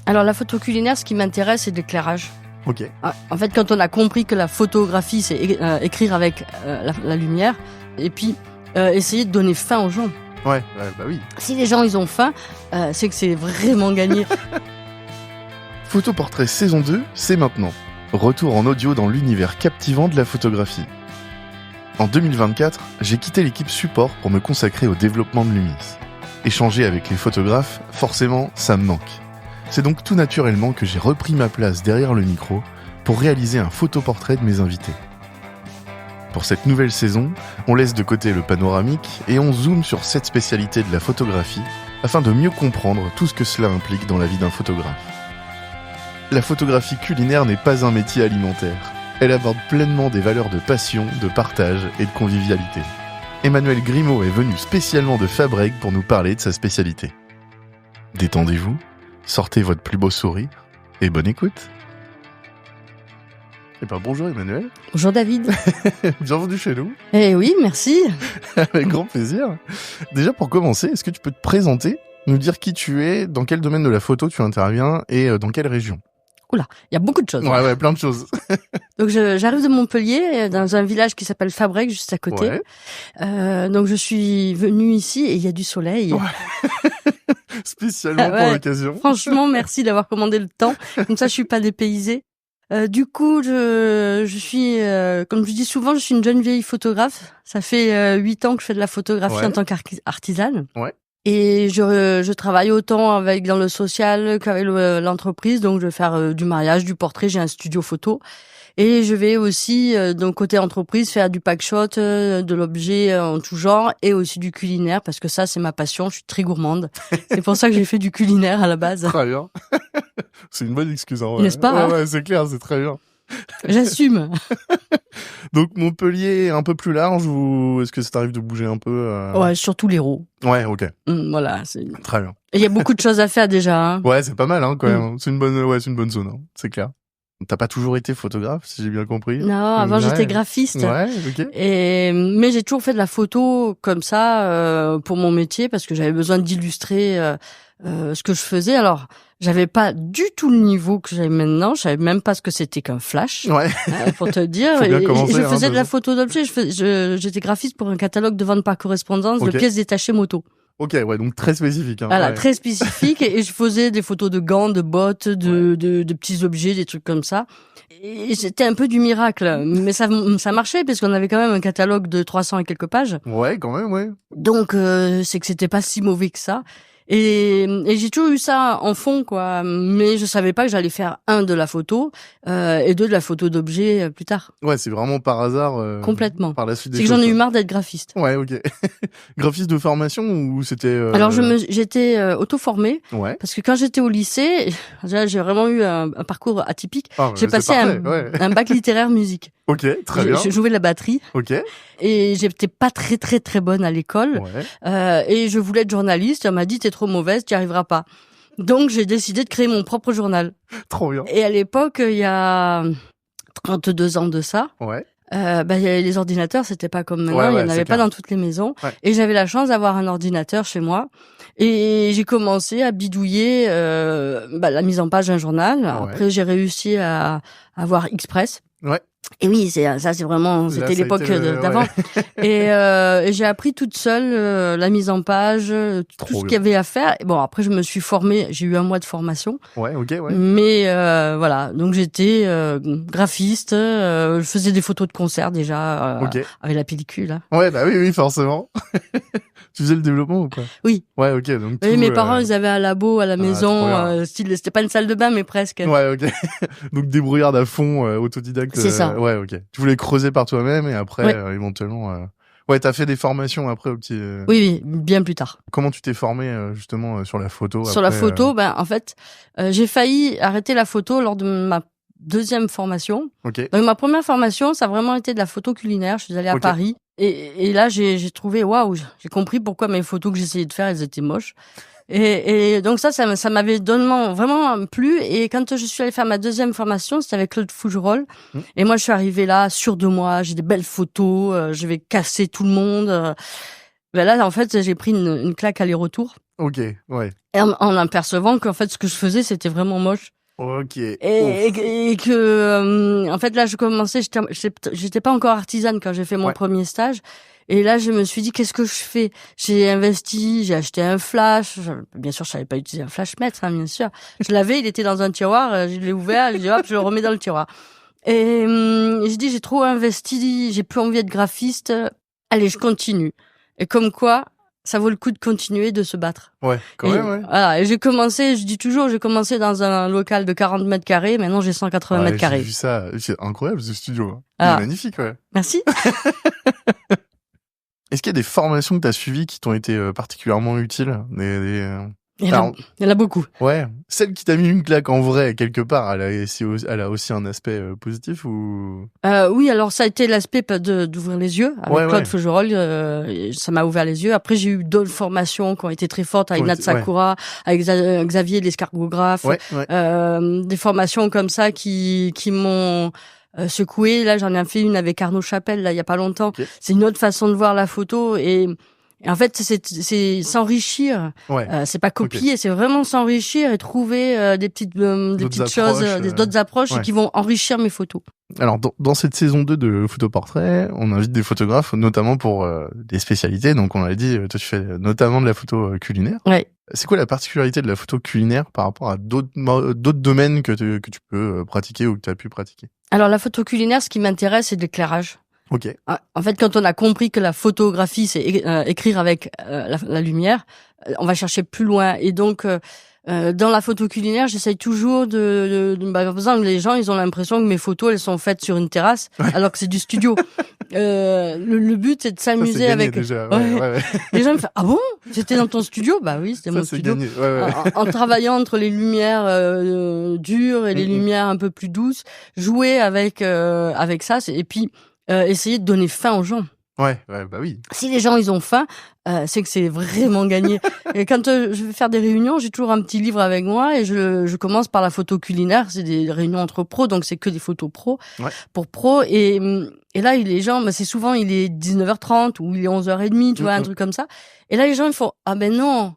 Alors la photo culinaire, ce qui m'intéresse, c'est l'éclairage. Ok. En fait, quand on a compris que la photographie, c'est écrire avec la lumière, et puis essayer de donner faim aux gens. Ouais, bah oui. Si les gens ils ont faim, c'est que c'est vraiment gagné. Photoportrait saison 2, c'est maintenant. Retour en audio dans l'univers captivant de la photographie. En 2024, j'ai quitté l'équipe support pour me consacrer au développement de l'UMIS. Échanger avec les photographes, forcément, ça me manque. C'est donc tout naturellement que j'ai repris ma place derrière le micro pour réaliser un photoportrait de mes invités. Pour cette nouvelle saison, on laisse de côté le panoramique et on zoome sur cette spécialité de la photographie afin de mieux comprendre tout ce que cela implique dans la vie d'un photographe. La photographie culinaire n'est pas un métier alimentaire. Elle aborde pleinement des valeurs de passion, de partage et de convivialité. Emmanuel Grimaud est venu spécialement de Fabrègues pour nous parler de sa spécialité. Détendez-vous, sortez votre plus beau sourire et bonne écoute. Eh ben bonjour Emmanuel. Bonjour David. Bienvenue chez nous. Eh oui, merci. Avec grand plaisir. Déjà pour commencer, est-ce que tu peux te présenter, nous dire qui tu es, dans quel domaine de la photo tu interviens et dans quelle région ? Oula, il y a beaucoup de choses. Ouais, plein de choses. Donc j'arrive de Montpellier, dans un village qui s'appelle Fabrègues, juste à côté. Ouais. Donc je suis venue ici et il y a du soleil. Ouais. Spécialement pour l'occasion. Franchement, merci d'avoir commandé le temps. Comme ça, je suis pas dépaysée. Du coup, je suis, comme je dis souvent, je suis une jeune vieille photographe. Ça fait 8 ans que je fais de la photographie en tant qu'artisane. Ouais. Et je travaille autant dans le social qu'avec l'entreprise. Donc, je vais faire du mariage, du portrait. J'ai un studio photo. Et je vais aussi, donc côté entreprise, faire du packshot, de l'objet en tout genre, et aussi du culinaire, parce que ça, c'est ma passion. Je suis très gourmande. C'est pour ça que j'ai fait du culinaire à la base. Très bien. C'est une bonne excuse, hein, ouais. N'est-ce pas, hein ? Ouais, c'est clair, c'est très bien. J'assume. Donc Montpellier un peu plus large ou est-ce que ça t'arrive de bouger un peu Ouais, surtout l'Hérault. Ouais, ok. Voilà. Très bien. Il y a beaucoup de choses à faire déjà. Hein. Ouais, c'est pas mal, hein, quand même. C'est une bonne zone, hein, c'est clair. T'as pas toujours été photographe, si j'ai bien compris. Non, avant j'étais graphiste. Ouais, ok. Mais j'ai toujours fait de la photo comme ça pour mon métier parce que j'avais besoin d'illustrer ce que je faisais. Alors, j'avais pas du tout le niveau que j'ai maintenant. Je savais même pas ce que c'était qu'un flash. Ouais. Pour te dire. Faut bien commencer, je faisais hein, de la photo d'objets. J'étais graphiste pour un catalogue de vente par correspondance de pièces détachées moto. Ok, ouais, donc très spécifique. Hein, voilà, ouais. très spécifique. Et je faisais des photos de gants, de bottes, de petits objets, des trucs comme ça. Et c'était un peu du miracle. Mais ça marchait parce qu'on avait quand même un catalogue de 300 et quelques pages. Ouais, quand même, ouais. Donc, c'est que c'était pas si mauvais que ça. Et j'ai toujours eu ça en fond, quoi. Mais je savais pas que j'allais faire de la photo et de la photo d'objets plus tard. Ouais, c'est vraiment par hasard. Complètement. Par la suite des c'est que choses, j'en ai eu marre d'être graphiste. Ouais, ok. Graphiste de formation ou c'était Alors j'étais auto-formée. Ouais. Parce que quand j'étais au lycée, j'ai vraiment eu un parcours atypique. J'ai passé un bac littéraire musique. Ok, très bien. Je jouais de la batterie. Ok. Et j'étais pas très très très bonne à l'école. Ouais. Et je voulais être journaliste. On m'a dit t'es trop mauvaise, tu n'y arriveras pas. Donc j'ai décidé de créer mon propre journal. Trop bien. Et à l'époque, il y a 32 ans de ça. Ouais. Les ordinateurs, c'était pas comme maintenant. Il y en avait pas dans toutes les maisons. Ouais. Et j'avais la chance d'avoir un ordinateur chez moi. Et j'ai commencé à bidouiller la mise en page d'un journal. Ouais. Après, j'ai réussi à avoir Express. Ouais. Et oui, c'était l'époque d'avant. Ouais. Et j'ai appris toute seule la mise en page, tout ce qu'il y avait à faire. Et bon, après, je me suis formée, j'ai eu 1 mois de formation. Ouais, ok, ouais. Mais voilà, donc j'étais graphiste, je faisais des photos de concert déjà avec la pellicule. Hein. Ouais, bah oui, forcément. Tu faisais le développement ou pas ? Oui. Ouais, ok. Donc oui, mes parents, ils avaient un labo à la maison, c'était pas une salle de bain, mais presque. Ouais, ok. Donc débrouillarde à fond, autodidacte. C'est ça. Ouais, ok. Tu voulais creuser par toi-même et après, éventuellement... Ouais, t'as fait des formations après au petit... Oui, bien plus tard. Comment tu t'es formé justement sur la photo ? Sur la photo, en fait, j'ai failli arrêter la photo lors de ma 2e formation. Okay. Donc ma première formation, ça a vraiment été de la photo culinaire. Je suis allée à Paris et là j'ai trouvé waouh, j'ai compris pourquoi mes photos que j'essayais de faire, elles étaient moches. Et donc ça m'avait vraiment plu. Et quand je suis allée faire ma 2e formation, c'était avec Claude Fougerolles. Et moi, je suis arrivée là, sûre de moi, j'ai des belles photos, je vais casser tout le monde. Là, en fait, j'ai pris une claque aller-retour. Ok, ouais. Et en apercevant qu'en fait, ce que je faisais, c'était vraiment moche. Ok. Et que, en fait, là, je commençais, j'étais pas encore artisane quand j'ai fait mon premier stage. Et là, je me suis dit, qu'est-ce que je fais? J'ai investi, j'ai acheté un flash. Bien sûr, je savais pas utiliser un flashmètre, hein, bien sûr. Je l'avais, il était dans un tiroir, je l'ai ouvert, j'ai dit, hop, je le remets dans le tiroir. Et j'ai dit, j'ai trop investi, j'ai plus envie d'être graphiste. Allez, je continue. Et comme quoi, ça vaut le coup de continuer de se battre. Ouais, quand même, ouais. Voilà, et j'ai commencé, je dis toujours, j'ai commencé dans un local de 40 mètres carrés, maintenant j'ai 180 mètres carrés. J'ai vu ça, c'est incroyable ce studio. Ah. Il est magnifique, ouais. Merci. Est-ce qu'il y a des formations que tu as suivies qui t'ont été particulièrement utiles? Il y en a beaucoup. Ouais. Celle qui t'a mis une claque en vrai, quelque part, elle a aussi un aspect positif ou? Oui, alors ça a été l'aspect d'ouvrir les yeux. Avec Claude Faugerolles, ça m'a ouvert les yeux. Après, j'ai eu d'autres formations qui ont été très fortes avec Nat Sakura, avec Xavier l'escargographe. Des formations comme ça qui m'ont secoué. Là, j'en ai fait une avec Arnaud Chapelle, là, il y a pas longtemps. Okay. C'est une autre façon de voir la photo et en fait, c'est s'enrichir. C'est pas copier, c'est vraiment s'enrichir et trouver des petites choses, d'autres approches qui vont enrichir mes photos. Alors, dans cette saison 2 de Photoportrait, on invite des photographes, notamment pour des spécialités. Donc, on l'a dit, toi, tu fais notamment de la photo culinaire. Ouais. C'est quoi la particularité de la photo culinaire par rapport à d'autres domaines que tu peux pratiquer ou que tu as pu pratiquer? Alors, la photo culinaire, ce qui m'intéresse, c'est de l'éclairage. Ok. En fait, quand on a compris que la photographie, c'est écrire avec la lumière, on va chercher plus loin. Et donc, dans la photo culinaire, j'essaye toujours par exemple, les gens, ils ont l'impression que mes photos, elles sont faites sur une terrasse, alors que c'est du studio. Le but, c'est de s'amuser avec. Déjà. Les gens me font, ah bon, c'était dans ton studio? Bah oui, c'était mon studio. Gagné. En travaillant entre les lumières dures et les lumières un peu plus douces, jouer avec ça, et puis essayer de donner faim aux gens. Ouais, bah oui. Si les gens ils ont faim, c'est que c'est vraiment gagné. Et quand je vais faire des réunions, j'ai toujours un petit livre avec moi et je commence par la photo culinaire. C'est des réunions entre pros, donc c'est que des photos pros pour pros. Et là, les gens, c'est souvent il est 19h30 ou il est 11h30, tu vois, un truc comme ça. Et là, les gens ils font ah ben non,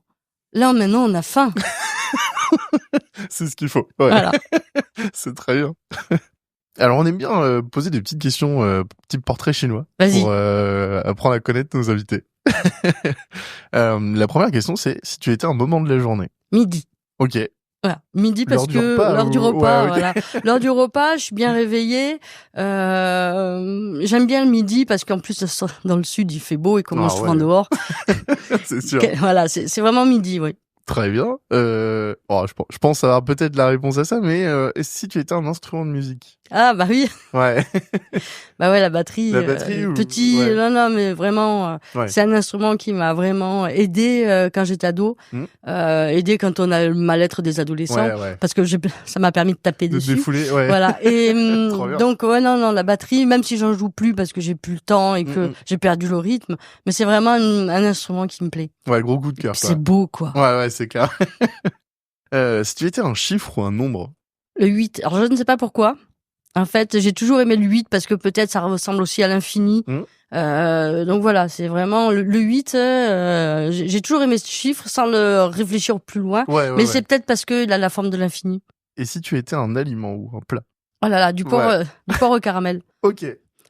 là maintenant on a faim. C'est ce qu'il faut. Ouais. Voilà. C'est très bien. Alors, on aime bien poser des petites questions, type portrait chinois, pour apprendre à connaître nos invités. La première question, c'est si tu étais un moment de la journée. Midi. Ok. Voilà, midi parce que l'heure du repas, voilà. L'heure du repas, je suis bien réveillée. J'aime bien le midi parce qu'en plus dans le sud, il fait beau et qu'on mange souvent dehors. C'est sûr. Voilà, c'est vraiment midi, oui. Très bien. Je pense avoir peut-être la réponse à ça, mais si tu étais un instrument de musique? Ah bah oui. Ouais. Bah ouais, la batterie. Petit, non, mais vraiment, c'est un instrument qui m'a vraiment aidé quand j'étais ado, aidé quand on a le mal-être des adolescents, parce que ça m'a permis de taper dessus. De défouler, ouais. Voilà. Et donc non, la batterie, même si j'en joue plus parce que j'ai plus le temps et que j'ai perdu le rythme, mais c'est vraiment un instrument qui me plaît. Ouais, gros coup de cœur. C'est beau, quoi. Ouais, c'est clair. Si tu étais un chiffre ou un nombre? Le 8. Alors je ne sais pas pourquoi. En fait, j'ai toujours aimé le 8 parce que peut-être ça ressemble aussi à l'infini. Donc voilà, c'est vraiment le 8. J'ai toujours aimé ce chiffre sans le réfléchir plus loin. Mais c'est peut-être parce qu'il a la forme de l'infini. Et si tu étais un aliment ou un plat? Oh là là, du porc au caramel. Ok.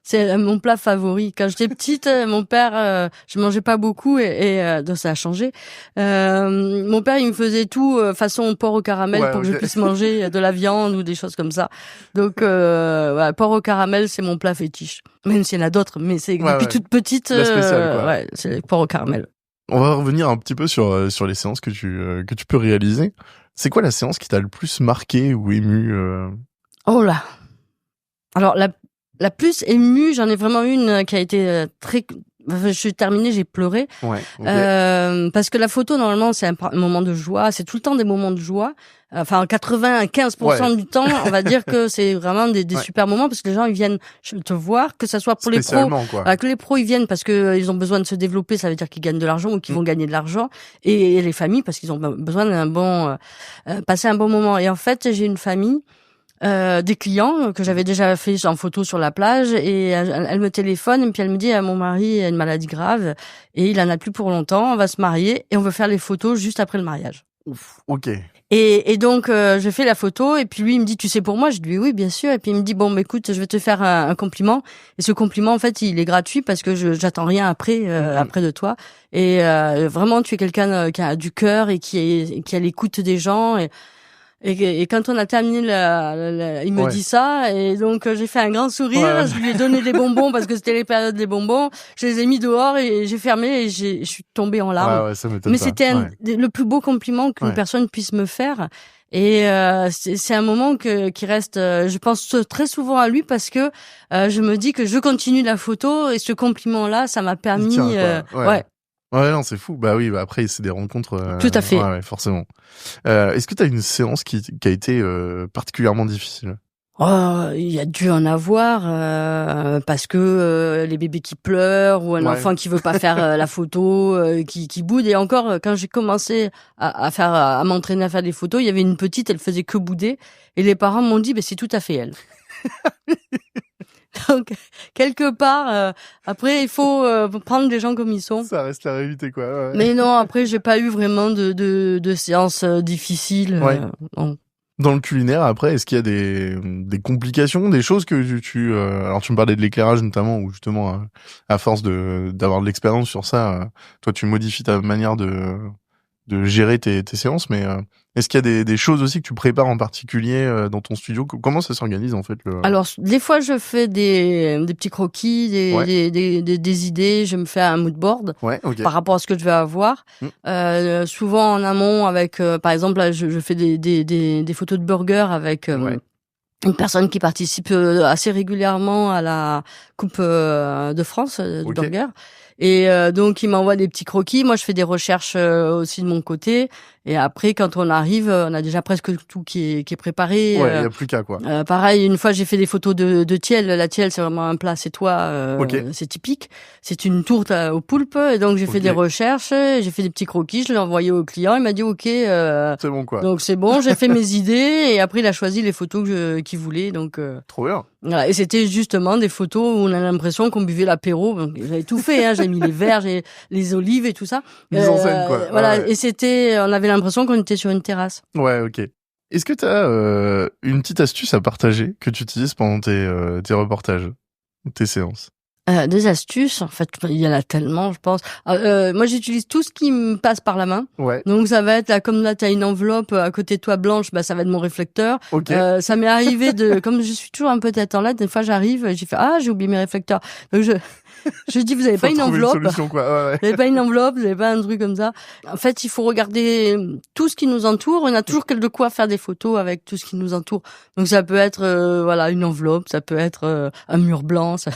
C'est mon plat favori. Quand j'étais petite, mon père, je mangeais pas beaucoup et donc ça a changé. Mon père, il me faisait tout façon porc au caramel pour que je puisse manger de la viande ou des choses comme ça. Donc, porc au caramel, c'est mon plat fétiche. Même s'il y en a d'autres, mais c'est depuis toute petite, c'est porc au caramel. On va revenir un petit peu sur les séances que tu peux réaliser. C'est quoi la séance qui t'a le plus marqué ou ému? Oh là. Alors la plus émue, j'en ai vraiment une qui a été très... Je suis terminée, j'ai pleuré. Parce que la photo, normalement, c'est un moment de joie. C'est tout le temps des moments de joie. Enfin, 95% du temps, on va dire que c'est vraiment des super moments parce que les gens, ils viennent te voir, que ça soit pour les pros. Que les pros, ils viennent parce que ils ont besoin de se développer, ça veut dire qu'ils gagnent de l'argent ou qu'ils vont gagner de l'argent. Et les familles, parce qu'ils ont besoin d'un passer un bon moment. Et en fait, j'ai une famille, des clients que j'avais déjà fait en photo sur la plage, et elle me téléphone et puis elle me dit mon mari a une maladie grave et il en a plus pour longtemps, on va se marier et on veut faire les photos juste après le mariage. Ouf, ok. Et donc je fais la photo et puis lui il me dit tu sais pour moi, je lui dis oui bien sûr, et puis il me dit bon écoute je vais te faire un compliment, et ce compliment en fait il est gratuit parce que j'attends rien après après de toi, et vraiment tu es quelqu'un qui a du cœur et qui a l'écoute des gens, et quand on a terminé il me dit ça, et donc j'ai fait un grand sourire, je lui ai donné des bonbons parce que c'était les périodes des bonbons, je les ai mis dehors et j'ai fermé et je suis tombée en larmes. Ça m'étonne Mais pas. c'était le plus beau compliment qu'une personne puisse me faire, et c'est un moment qui reste, je pense très souvent à lui parce que je me dis que je continue la photo, et ce compliment là ça m'a permis Ouais, non, c'est fou. Bah oui, bah après, c'est des rencontres. Tout à fait. Ouais, forcément. Est-ce que t'as une séance qui a été particulièrement difficile? Oh, il y a dû en avoir parce que les bébés qui pleurent, ou un enfant qui veut pas faire la photo, qui boude. Et encore, quand j'ai commencé à m'entraîner à faire des photos, il y avait une petite, elle faisait que bouder, et les parents m'ont dit, c'est tout à fait elle. Donc, quelque part, après, il faut prendre les gens comme ils sont. Ça reste la réalité, quoi. Ouais. Mais non, après, j'ai pas eu vraiment de séances difficiles. Non. Dans le culinaire, après, est-ce qu'il y a des complications, des choses que alors tu me parlais de l'éclairage notamment, où justement, à force d'avoir de l'expérience sur ça, toi, tu modifies ta manière de gérer tes séances, mais est-ce qu'il y a des choses aussi que tu prépares en particulier dans ton studio? Comment ça s'organise en fait Alors des fois je fais des petits croquis, des idées, je me fais un mood board par rapport à ce que je vais avoir. Souvent en amont avec par exemple là, je fais des photos de burgers avec une personne qui participe assez régulièrement à la Coupe de France du burger. Et donc il m'envoie des petits croquis, moi je fais des recherches aussi de mon côté, et après quand on arrive, on a déjà presque tout qui est préparé. Il y a plus qu'à quoi. Pareil, une fois j'ai fait des photos de tiel. La tiel c'est vraiment un plat, c'est c'est typique. C'est une tourte au poulpe, et donc j'ai fait des recherches, j'ai fait des petits croquis, je l'ai envoyé au client, il m'a dit OK. C'est bon quoi. Donc c'est bon, j'ai fait mes idées, et après il a choisi les photos qu'il voulait. Donc trop bien. Voilà, et c'était justement des photos où on a l'impression qu'on buvait l'apéro. J'avais tout fait, j'ai mis les verres, j'ai les olives et tout ça. Mise en scène, quoi. Voilà, et on avait l'impression qu'on était sur une terrasse. Ouais, ok. Est-ce que t'as une petite astuce à partager que tu utilises pendant tes reportages, tes séances? Des astuces, en fait, il y en a tellement, je pense. Moi, j'utilise tout ce qui me passe par la main. Donc, ça va être, là, comme là, t'as une enveloppe à côté de toi blanche, ça va être mon réflecteur. Ça m'est arrivé comme je suis toujours un peu tête en l'air, des fois, j'arrive, j'ai fait, j'ai oublié mes réflecteurs. Donc, je dis, vous avez pas une enveloppe? Une solution, quoi. Vous avez pas une enveloppe? Vous avez pas un truc comme ça? En fait, il faut regarder tout ce qui nous entoure. On a toujours de quoi faire des photos avec tout ce qui nous entoure. Donc, ça peut être, une enveloppe, ça peut être un mur blanc, ça...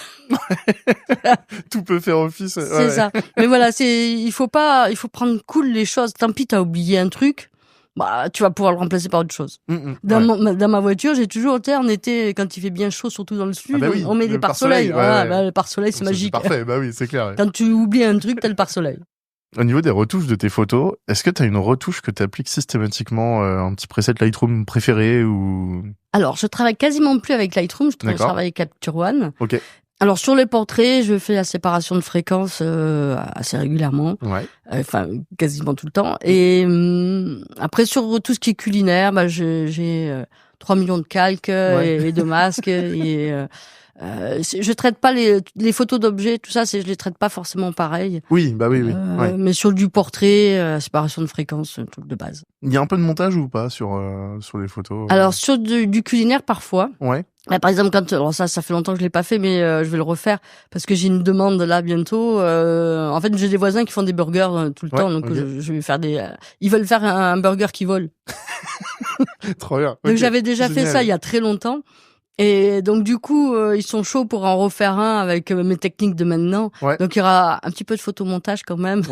Tout peut faire office. C'est ça. Mais voilà, il faut prendre cool les choses. Tant pis, t'as oublié un truc, tu vas pouvoir le remplacer par autre chose. Dans ma voiture, j'ai toujours, en été, quand il fait bien chaud, surtout dans le sud, on met des pare-soleil. Le pare-soleil, c'est magique. C'est parfait, oui, c'est clair. Quand tu oublies un truc, t'as le pare-soleil. Au niveau des retouches de tes photos, est-ce que t'as une retouche que t'appliques systématiquement, un petit preset Lightroom préféré ou... Alors, je travaille quasiment plus avec Lightroom, je travaille avec Capture One. Ok. Alors sur les portraits, je fais la séparation de fréquences assez régulièrement, enfin quasiment tout le temps. Et après sur tout ce qui est culinaire, j'ai 3 millions de calques et de masques. Et je traite pas les photos d'objets, tout ça, je les traite pas forcément pareil. Oui. Mais sur du portrait, séparation de fréquences, un truc de base. Il y a un peu de montage ou pas sur les photos? Alors sur du culinaire parfois. Par exemple, alors ça fait longtemps que je l'ai pas fait, mais je vais le refaire parce que j'ai une demande là bientôt. En fait, j'ai des voisins qui font des burgers tout le temps, donc je vais faire ils veulent faire un burger qui vole. Trop bien. Donc j'avais déjà fait ça il y a très longtemps, et donc du coup ils sont chauds pour en refaire un avec mes techniques de maintenant. Donc il y aura un petit peu de photomontage quand même.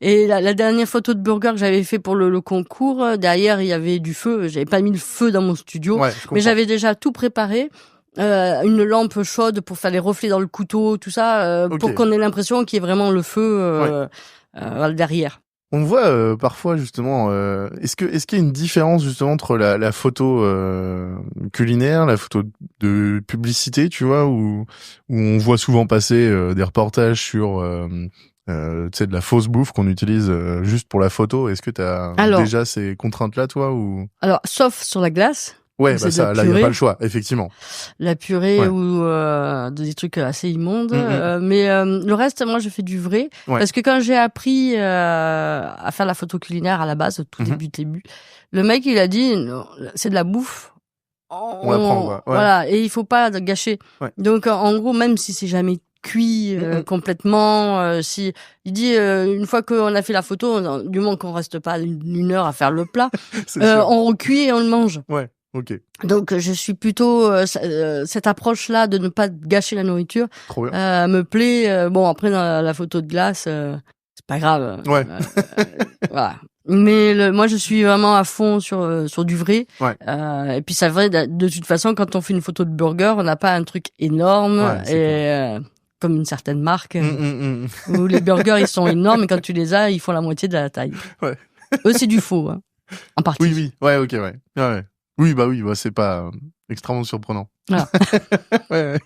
Et la dernière photo de burger que j'avais fait pour le concours, derrière il y avait du feu. J'avais pas mis le feu dans mon studio, mais j'avais déjà tout préparé. Une lampe chaude pour faire les reflets dans le couteau, tout ça, pour qu'on ait l'impression qu'il y ait vraiment le feu derrière. On voit parfois justement. Est-ce qu'il y a une différence justement entre la photo culinaire, la photo de publicité, tu vois, où on voit souvent passer des reportages sur tu sais, de la fausse bouffe qu'on utilise juste pour la photo. Est-ce que t'as déjà ces contraintes-là, toi, ou Alors, sauf sur la glace. Ouais, bah ça, là, il n'y a pas le choix, effectivement. La purée ou des trucs assez immondes. Mais le reste, moi, je fais du vrai. Ouais. Parce que quand j'ai appris à faire la photo culinaire à la base, au tout début, le mec, il a dit, c'est de la bouffe. On la prend, quoi. Ouais. Voilà, et il faut pas gâcher. Ouais. Donc, en gros, même si c'est jamais cuit complètement, si il dit une fois qu'on a fait la photo, du moment qu'on reste pas une heure à faire le plat, on recuit et on le mange. Ouais. Okay. Donc je suis plutôt cette approche-là de ne pas gâcher la nourriture. Trop bien. Me plaît. Bon après dans la photo de glace, c'est pas grave. Ouais. Voilà. Mais moi je suis vraiment à fond sur du vrai. Ouais. Et puis c'est vrai de toute façon quand on fait une photo de burger, on n'a pas un truc énorme comme une certaine marque où les burgers ils sont énormes et quand tu les as ils font la moitié de la taille. Ouais. Eux c'est du faux en partie. Oui. Ouais, ok, ouais. Ouais. Oui, c'est pas extrêmement surprenant. Voilà. Ouais.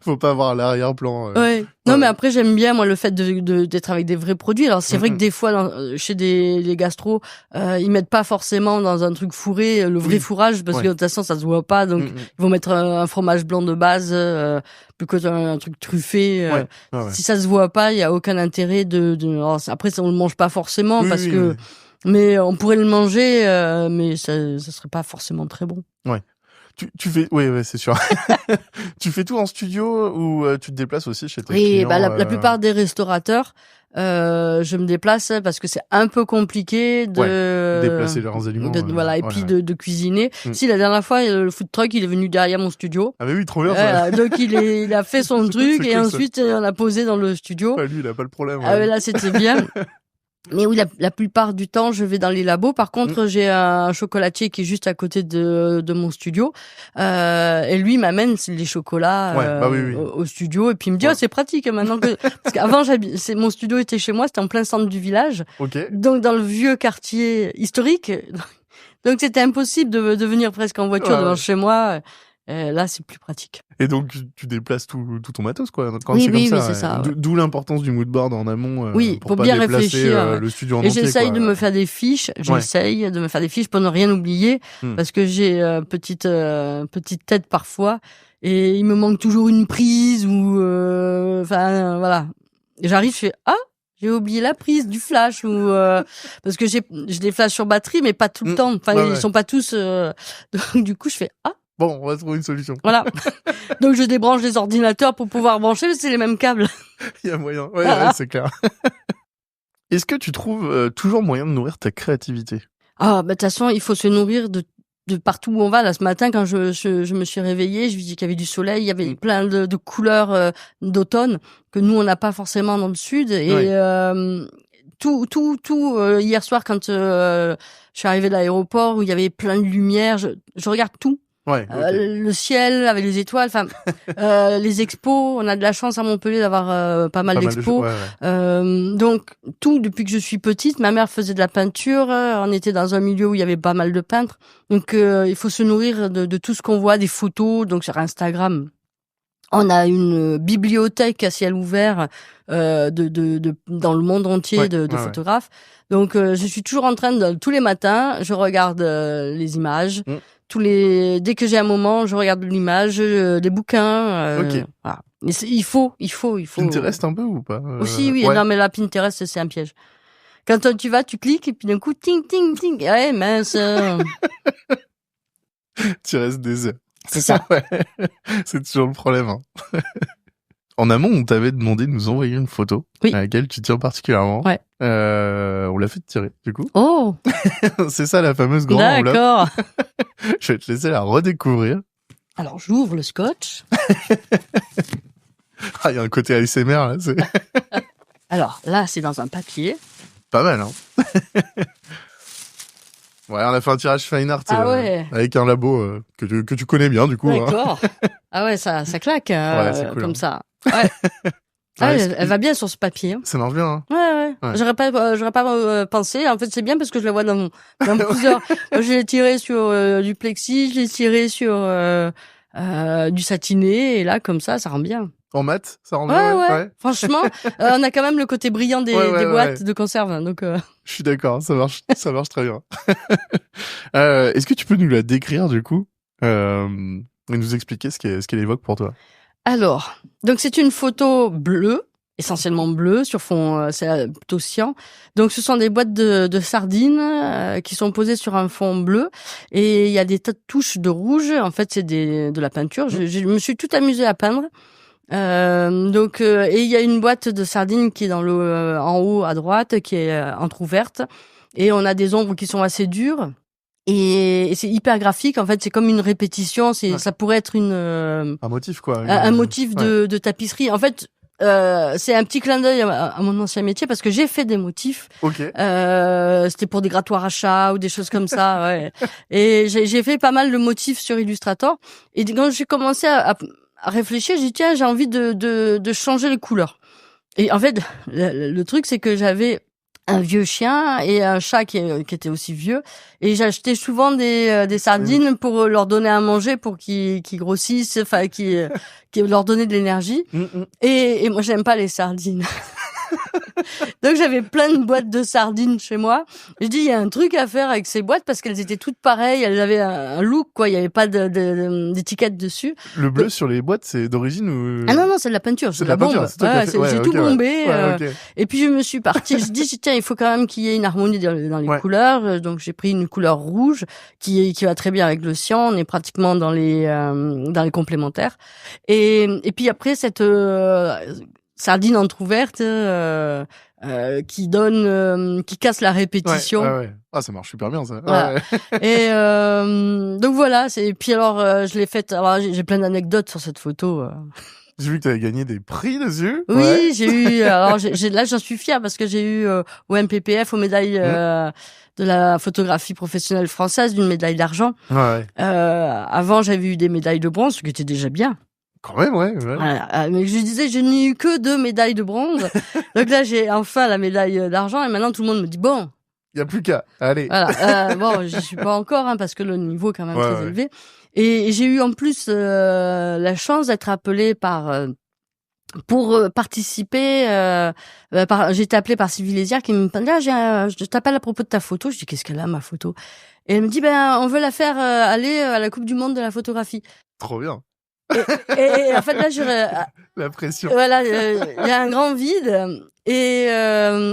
Faut pas avoir l'arrière-plan. Ouais. Non, mais après, j'aime bien, moi, le fait d'être avec des vrais produits. Alors, c'est vrai que des fois, chez les gastros, ils mettent pas forcément dans un truc fourré le vrai fourrage, parce que de toute façon, ça se voit pas. Donc, ils vont mettre un fromage blanc de base, plutôt qu'un truc truffé. Si ça se voit pas, il y a aucun intérêt alors, après, on le mange pas forcément, parce que... Mais on pourrait le manger, mais ça serait pas forcément très bon. Ouais. Tu fais, ouais, c'est sûr. Tu fais tout en studio ou tu te déplaces aussi chez tes clients? Oui, la plupart des restaurateurs, je me déplace parce que c'est un peu compliqué de déplacer leurs aliments. Voilà, et puis de cuisiner. Si la dernière fois, le food truck, il est venu derrière mon studio. Ah mais oui, trop bien ça. Donc il a fait son truc et cool, ensuite on l'a posé dans le studio. Ouais, lui, il a pas le problème. Ah ouais, là c'était bien. Mais oui, la plupart du temps, je vais dans les labos. Par contre, j'ai un chocolatier qui est juste à côté de mon studio. Et lui, il m'amène les chocolats au studio. Et puis, il me dit, c'est pratique maintenant que... Parce qu'avant, mon studio était chez moi, c'était en plein centre du village. Okay. Donc, dans le vieux quartier historique. Donc, c'était impossible de venir presque en voiture devant chez moi. Là, c'est plus pratique. Et donc, tu déplaces tout ton matos, quoi. Quand oui, c'est comme ça, c'est ça. D'où l'importance du moodboard en amont. Pour bien réfléchir. Le studio en entier. Et j'essaye de me faire des fiches. J'essaye de me faire des fiches pour ne rien oublier. Parce que j'ai petite tête parfois. Et il me manque toujours une prise ou, voilà. J'arrive, je fais, j'ai oublié la prise du flash ou parce que j'ai des flashs sur batterie mais pas tout le temps. Enfin, ils sont pas tous donc du coup, je fais bon, on va trouver une solution. Voilà. Donc, je débranche les ordinateurs pour pouvoir brancher, mais c'est les mêmes câbles. Il y a moyen. Ouais, c'est clair. Est-ce que tu trouves toujours moyen de nourrir ta créativité? De toute façon, il faut se nourrir de partout où on va. Là, ce matin, quand je me suis réveillée, je me dis qu'il y avait du soleil, il y avait plein de couleurs d'automne que nous, on n'a pas forcément dans le sud. Et tout hier soir, quand je suis arrivée de l'aéroport, où il y avait plein de lumière, je regarde tout. Ouais, le ciel avec les étoiles, les expos, on a de la chance à Montpellier d'avoir pas mal d'expos. Donc tout depuis que je suis petite, ma mère faisait de la peinture, on était dans un milieu où il y avait pas mal de peintres. Donc il faut se nourrir de tout ce qu'on voit, des photos, donc sur Instagram. On a une bibliothèque à ciel ouvert dans le monde entier de photographes. Donc je suis toujours en train tous les matins, je regarde les images. Dès que j'ai un moment, je regarde l'image, les bouquins. Voilà. Mais il faut. Pinterest un peu ou pas? Aussi, oui. Non, mais là, Pinterest, c'est un piège. Quand tu vas, tu cliques et puis d'un coup, ting, ting, ting. Ouais, mince. Tu restes des heures. C'est ça. Ouais. C'est toujours le problème. En amont, on t'avait demandé de nous envoyer une photo à laquelle tu tiens particulièrement. Ouais. On l'a fait tirer, du coup. Oh. C'est ça la fameuse grande enveloppe. D'accord. Je vais te laisser la redécouvrir. Alors, j'ouvre le scotch. Il y a un côté ASMR, là. Alors, là, c'est dans un papier. Pas mal, hein. Ouais, on a fait un tirage fine art avec un labo que tu connais bien, du coup. D'accord. Hein. Ah ouais, ça claque c'est cool, comme ça. Ouais. Ah, Ouais, elle va bien sur ce papier. Hein. Ça marche bien, hein. Ouais. J'aurais pas pensé. En fait, c'est bien parce que je la vois dans plusieurs. Moi, je l'ai tiré sur du plexi, je l'ai tiré sur du satiné, et là, comme ça rend bien. En mat, ça rend bien. Ouais. Franchement, on a quand même le côté brillant des boîtes de conserve. Hein, donc. Je suis d'accord, ça marche très bien. Est-ce que tu peux nous la décrire du coup et nous expliquer ce qu'elle évoque pour toi? Alors, donc c'est une photo bleue, essentiellement bleue, sur fond c'est plutôt cyan. Donc ce sont des boîtes de sardines qui sont posées sur un fond bleu, et il y a des tas de touches de rouge. En fait, c'est de la peinture. Je me suis tout amusée à peindre. Et il y a une boîte de sardines qui est dans le en haut à droite, qui est entrouverte, et on a des ombres qui sont assez dures. Et c'est hyper graphique, en fait, c'est comme une répétition, ça pourrait être un motif quoi. Un motif de tapisserie. En fait, c'est un petit clin d'œil à mon ancien métier, parce que j'ai fait des motifs. OK. C'était pour des grattoirs à chat ou des choses comme ça, ouais. Et j'ai fait pas mal de motifs sur Illustrator, et quand j'ai commencé à réfléchir, j'ai dit tiens, j'ai envie de changer les couleurs. Et en fait, le truc, c'est que j'avais un vieux chien et un chat qui était aussi vieux, et j'achetais souvent des sardines pour leur donner à manger, pour qu'ils grossissent, enfin qui leur donner de l'énergie. Et moi, j'aime pas les sardines. Donc j'avais plein de boîtes de sardines chez moi. Je dis il y a un truc à faire avec ces boîtes, parce qu'elles étaient toutes pareilles, elles avaient un look quoi, il y avait pas d'étiquette dessus. Le bleu sur les boîtes, c'est d'origine ou Ah non, c'est de la peinture, c'est de la bombe. J'ai tout bombé. Et puis je me suis partie, je dis tiens, il faut quand même qu'il y ait une harmonie dans les couleurs. Donc j'ai pris une couleur rouge qui va très bien avec le cyan, on est pratiquement dans les complémentaires. Et puis après cette sardine entrouverte qui casse la répétition. Ouais. Ah, ça marche super bien ça. Voilà. Et donc voilà, puis alors je l'ai faite. Alors j'ai plein d'anecdotes sur cette photo. J'ai vu que tu avais gagné des prix dessus. Oui, j'ai eu. Alors là, j'en suis fière, parce que j'ai eu au MPPF, aux médailles de la photographie professionnelle française, une médaille d'argent. Avant, j'avais eu des médailles de bronze, ce qui était déjà bien. Quand même, ouais. Voilà. Mais je disais, je n'ai eu que 2 médailles de bronze. Donc là, j'ai enfin la médaille d'argent, et maintenant tout le monde me dit bon. Il y a plus qu'à. Allez. Voilà. Bon, j'y suis pas encore, hein, parce que le niveau est quand même très élevé. Et j'ai eu en plus la chance d'être appelée pour participer. J'ai été appelée par Sylvie Lézière, qui me dit je t'appelle à propos de ta photo. Je dis qu'est-ce qu'elle a, ma photo? Et elle me dit on veut la faire aller à la Coupe du Monde de la photographie. Trop bien. Et en fait là, la pression. Voilà, il y a un grand vide, et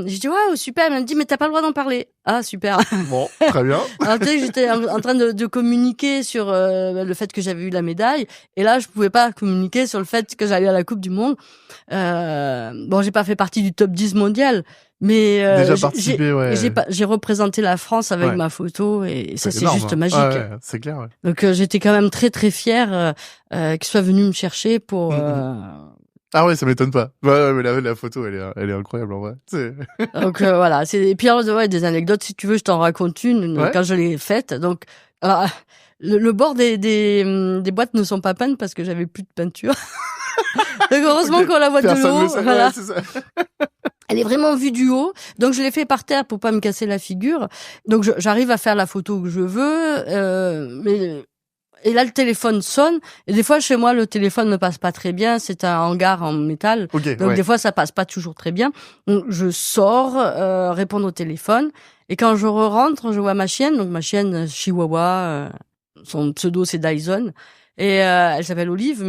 j'ai dit waouh super. Elle m'a dit mais t'as pas le droit d'en parler. Ah super. Bon, très bien. Alors tu sais, j'étais en train de communiquer sur le fait que j'avais eu la médaille, et là je pouvais pas communiquer sur le fait que j'allais à la Coupe du Monde. Bon, j'ai pas fait partie du top 10 mondial, mais déjà participé, j'ai représenté la France avec ma photo, et ça c'est juste magique. Ouais, c'est clair. Ouais. Donc j'étais quand même très très fière qu'ils soient venus me chercher pour. Ah ouais, ça m'étonne pas. Ouais, mais la photo, elle est incroyable en vrai. Donc voilà, et puis alors des anecdotes, si tu veux, je t'en raconte une quand je l'ai faite. Donc le bord des boîtes ne sont pas peintes parce que j'avais plus de peinture. Donc heureusement qu'on la voit de haut. Voilà. Ouais, c'est ça. Elle est vraiment vue du haut, donc je l'ai fait par terre pour pas me casser la figure. Donc j'arrive à faire la photo que je veux, et là le téléphone sonne, et des fois chez moi le téléphone ne passe pas très bien, c'est un hangar en métal, donc des fois ça passe pas toujours très bien. Donc je sors répondre au téléphone, et quand je rentre, je vois ma chienne, donc ma chienne Chihuahua, son pseudo c'est Dyson, et elle s'appelle Olive,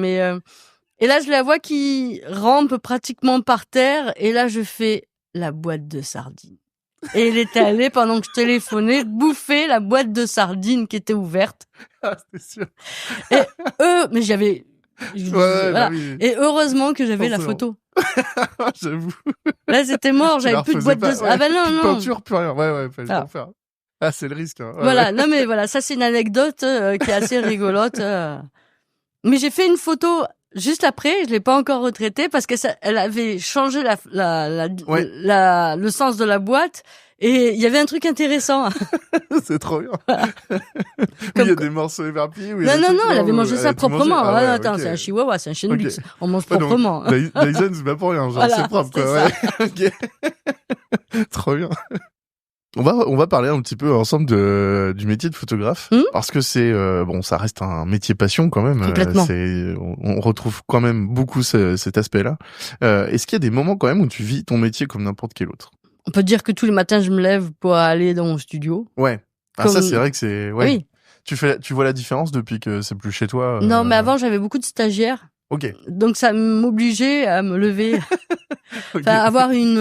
et là je la vois qui rampe pratiquement par terre, et là je fais la boîte de sardines. Et il était allé, pendant que je téléphonais, bouffer la boîte de sardines qui était ouverte. Ah, c'est sûr. Et mais j'avais... voilà. Oui. Et heureusement que j'avais la photo. J'avoue. Là, c'était mort, j'avais plus de boîte de... Ah ben non, non. Peinture, plus rien. Ouais, fallait pas faire. Ah, c'est le risque. Hein. Voilà, non mais voilà, ça c'est une anecdote qui est assez rigolote. Mais j'ai fait une photo juste après, je l'ai pas encore retraitée parce que elle avait changé Ouais. le sens de la boîte et il y avait un truc intéressant. C'est trop bien. Il y a des morceaux éparpillés. Non, elle avait mangé ça proprement. Ah ouais, attends, okay. c'est un chihuahua, c'est un chien de luxe. On mange Ouais, proprement. Dyson, c'est pas pour rien, genre, voilà, c'est propre, quoi. Ça. Ouais. Ok. Trop bien. On va parler un petit peu ensemble du métier de photographe parce que c'est ça reste un métier passion quand même. Complètement. On retrouve quand même beaucoup cet aspect-là. Est-ce qu'il y a des moments quand même où tu vis ton métier comme n'importe quel autre? On peut dire que tous les matins je me lève pour aller dans mon studio. Ouais. Ah ça c'est vrai que c'est Oui. Tu vois la différence depuis que c'est plus chez toi? Non, mais avant j'avais beaucoup de stagiaires. OK. Donc ça m'obligeait à me lever. Okay. Avoir une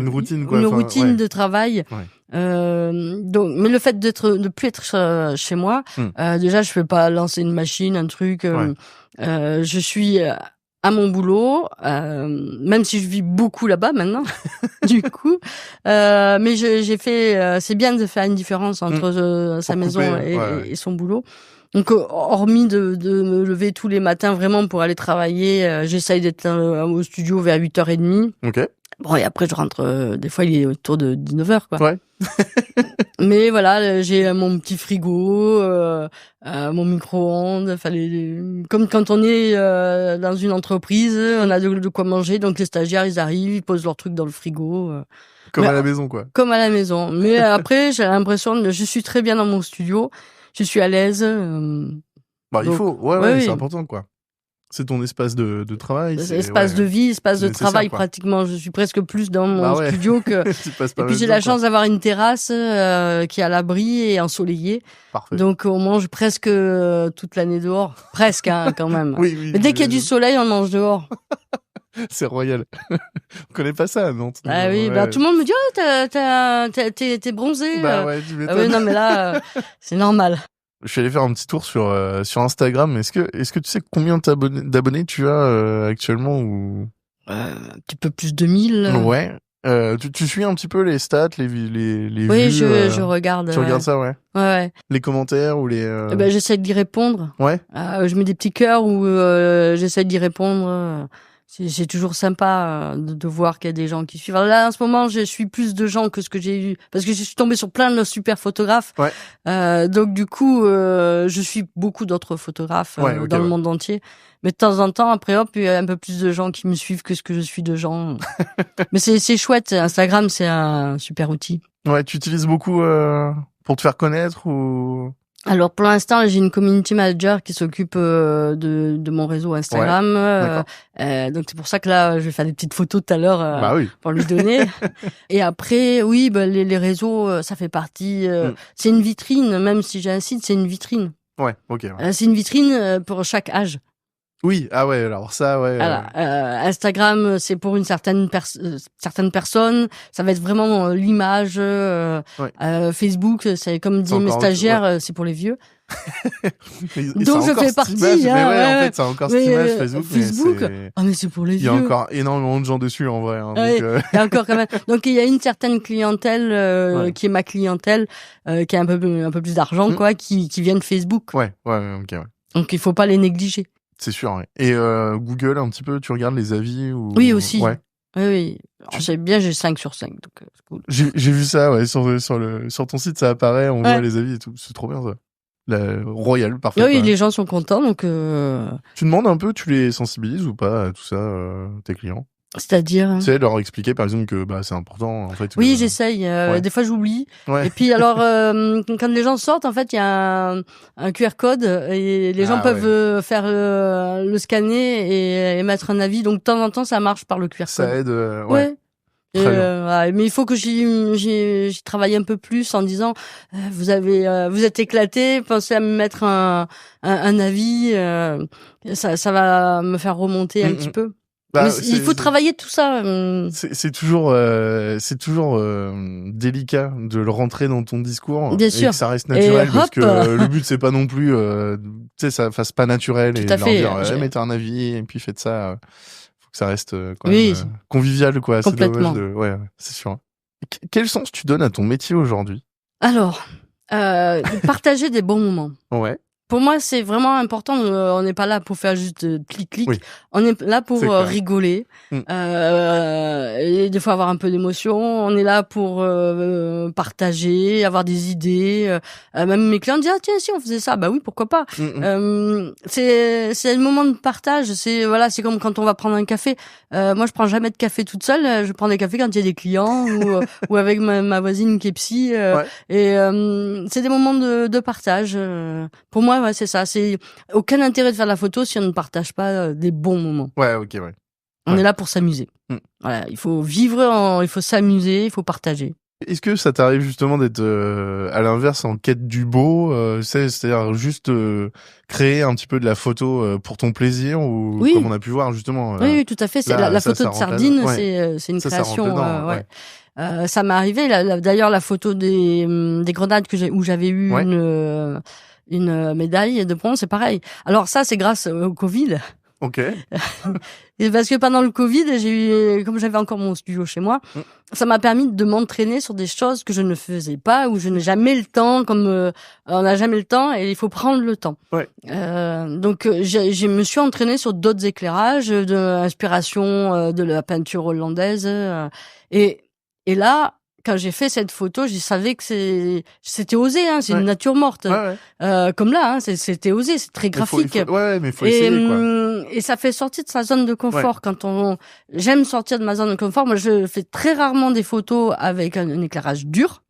routine quoi. Une routine de travail. Ouais. Donc mais le fait de plus être chez moi, déjà je peux pas lancer une machine, un truc je suis à mon boulot, même si je vis beaucoup là-bas maintenant, du coup. Mais j'ai fait, c'est bien de faire une différence entre sa maison et son boulot. Donc, hormis de me lever tous les matins vraiment pour aller travailler, j'essaye d'être au studio vers 8h30. OK. Bon, et après, je rentre, des fois, il est autour de 19h, quoi. Ouais. Mais voilà, j'ai mon petit frigo, mon micro-ondes, comme quand on est dans une entreprise, on a de quoi manger, donc les stagiaires, ils arrivent, ils posent leurs trucs dans le frigo. Comme à la maison, quoi. Comme à la maison. Mais après, j'ai l'impression je suis très bien dans mon studio, je suis à l'aise. Bah, il faut, oui. C'est important, quoi. C'est ton espace de travail. C'est espace de vie, espace de travail, quoi. Pratiquement. Je suis presque plus dans mon studio que... Et puis j'ai la chance d'avoir une terrasse qui est à l'abri et ensoleillée. Parfait. Donc on mange presque toute l'année dehors. Presque, hein, quand même. Oui. Mais dès qu'il y a du soleil, on mange dehors. C'est royal. On connaît pas ça à Nantes. Ah oui, bah tout le monde me dit « Oh, t'es bronzé. » Bah ouais, tu m'étonnes. Oui, non, mais là, c'est normal. Je suis allé faire un petit tour sur Instagram. Est-ce que tu sais combien d'abonnés tu as actuellement ou un petit peu plus de 1000. Ouais. Tu suis un petit peu les stats, les vues. Oui, je regarde. Tu regardes ça, ouais. Ouais. Les commentaires ou les. J'essaie d'y répondre. Ouais. Je mets des petits cœurs ou j'essaie d'y répondre. C'est toujours sympa de voir qu'il y a des gens qui suivent. Alors là, en ce moment, je suis plus de gens que ce que j'ai eu, parce que je suis tombée sur plein de super photographes. Ouais. Donc du coup, je suis beaucoup d'autres photographes dans le monde entier. Mais de temps en temps, après hop, il y a un peu plus de gens qui me suivent que ce que je suis de gens. Mais c'est chouette. Instagram, c'est un super outil. Ouais, tu utilises beaucoup pour te faire connaître ou? Alors pour l'instant, j'ai une community manager qui s'occupe de mon réseau Instagram. Donc c'est pour ça que là, je vais faire des petites photos tout à l'heure pour lui donner. Et après, oui, les réseaux, ça fait partie. C'est une vitrine, même si j'ai un site, c'est une vitrine. Ouais, ok. Ouais. C'est une vitrine pour chaque âge. Oui, ah ouais, alors ça, ouais. Voilà. Instagram, c'est pour une certaine personne. Ça va être vraiment l'image. Facebook, c'est comme disent mes stagiaires, c'est pour les vieux. Donc je fais partie. En fait, c'est encore cette image Facebook. Mais c'est pour les vieux. Il y a encore énormément de gens dessus en vrai. Il y a encore quand même. Donc il y a une certaine clientèle qui est ma clientèle, qui a un peu plus d'argent, quoi, qui vient de Facebook. Ouais, ok. Ouais. Donc il faut pas les négliger. C'est sûr. Ouais. Et Google, un petit peu, tu regardes les avis ou? Oui aussi. Ouais. Oui. Alors, c'est bien, j'ai 5 sur 5, donc c'est cool. J'ai vu ça, ouais, sur ton site, ça apparaît, on voit les avis et tout. C'est trop bien ça. Royal, parfait. Oui, les gens sont contents, donc. Tu demandes un peu, tu les sensibilises ou pas à tout ça, tes clients? C'est-à-dire? Tu sais, leur expliquer par exemple que c'est important en fait. Oui, j'essaye. Des fois, j'oublie. Ouais. Et puis alors, quand les gens sortent, en fait, il y a un QR code et les gens peuvent faire le scanner et mettre un avis. Donc de temps en temps, ça marche par le QR code. Ça aide. Ouais. Mais il faut que j'y travaille un peu plus en disant vous êtes éclaté, pensez à me mettre un avis, ça va me faire remonter un petit peu. Mais il faut travailler tout ça. C'est toujours délicat de le rentrer dans ton discours. Bien sûr. Et que ça reste naturel parce que le but c'est pas non plus tu sais ça fasse pas naturel tout et à leur fait. dire mettez un avis et puis faites ça. Faut que ça reste quand même convivial quoi. Complètement. C'est dommage c'est sûr. Quel sens tu donnes à ton métier aujourd'hui? Alors, partager des bons moments. Ouais. pour moi, c'est vraiment important. On n'est pas là pour faire juste clic-clic. Oui. On est là pour rigoler. Et des fois avoir un peu d'émotion. On est là pour partager, avoir des idées. Même mes clients disent tiens si on faisait ça, bah oui pourquoi pas. C'est le moment de partage. C'est comme quand on va prendre un café. Moi je prends jamais de café toute seule. Je prends des cafés quand il y a des clients ou avec ma voisine qui est psy. Et c'est des moments de partage. Pour moi c'est ça. C'est aucun intérêt de faire de la photo si on ne partage pas des bons moments. Ouais ok ouais. On est là pour s'amuser. Voilà, il faut vivre, il faut s'amuser, il faut partager. Est-ce que ça t'arrive justement d'être à l'inverse en quête du beau, c'est-à-dire juste créer un petit peu de la photo pour ton plaisir ou comme on a pu voir justement oui, tout à fait. C'est la photo de sardine, c'est une création. Ça m'est arrivé. D'ailleurs, la photo des grenades où j'avais eu une médaille de bronze, c'est pareil. Alors ça, c'est grâce au Covid. Ok. Et parce que pendant le Covid, comme j'avais encore mon studio chez moi, ça m'a permis de m'entraîner sur des choses que je ne faisais pas, où je n'ai jamais le temps, on n'a jamais le temps et il faut prendre le temps. Ouais. Donc je me suis entraînée sur d'autres éclairages, de inspiration de la peinture hollandaise, et là, quand j'ai fait cette photo, je savais que c'était osé, hein, c'est une nature morte. Comme là, hein, c'était osé, c'est très graphique. Mais faut essayer, quoi. Et ça fait sortir de sa zone de confort. J'aime sortir de ma zone de confort. Moi, je fais très rarement des photos avec un éclairage dur.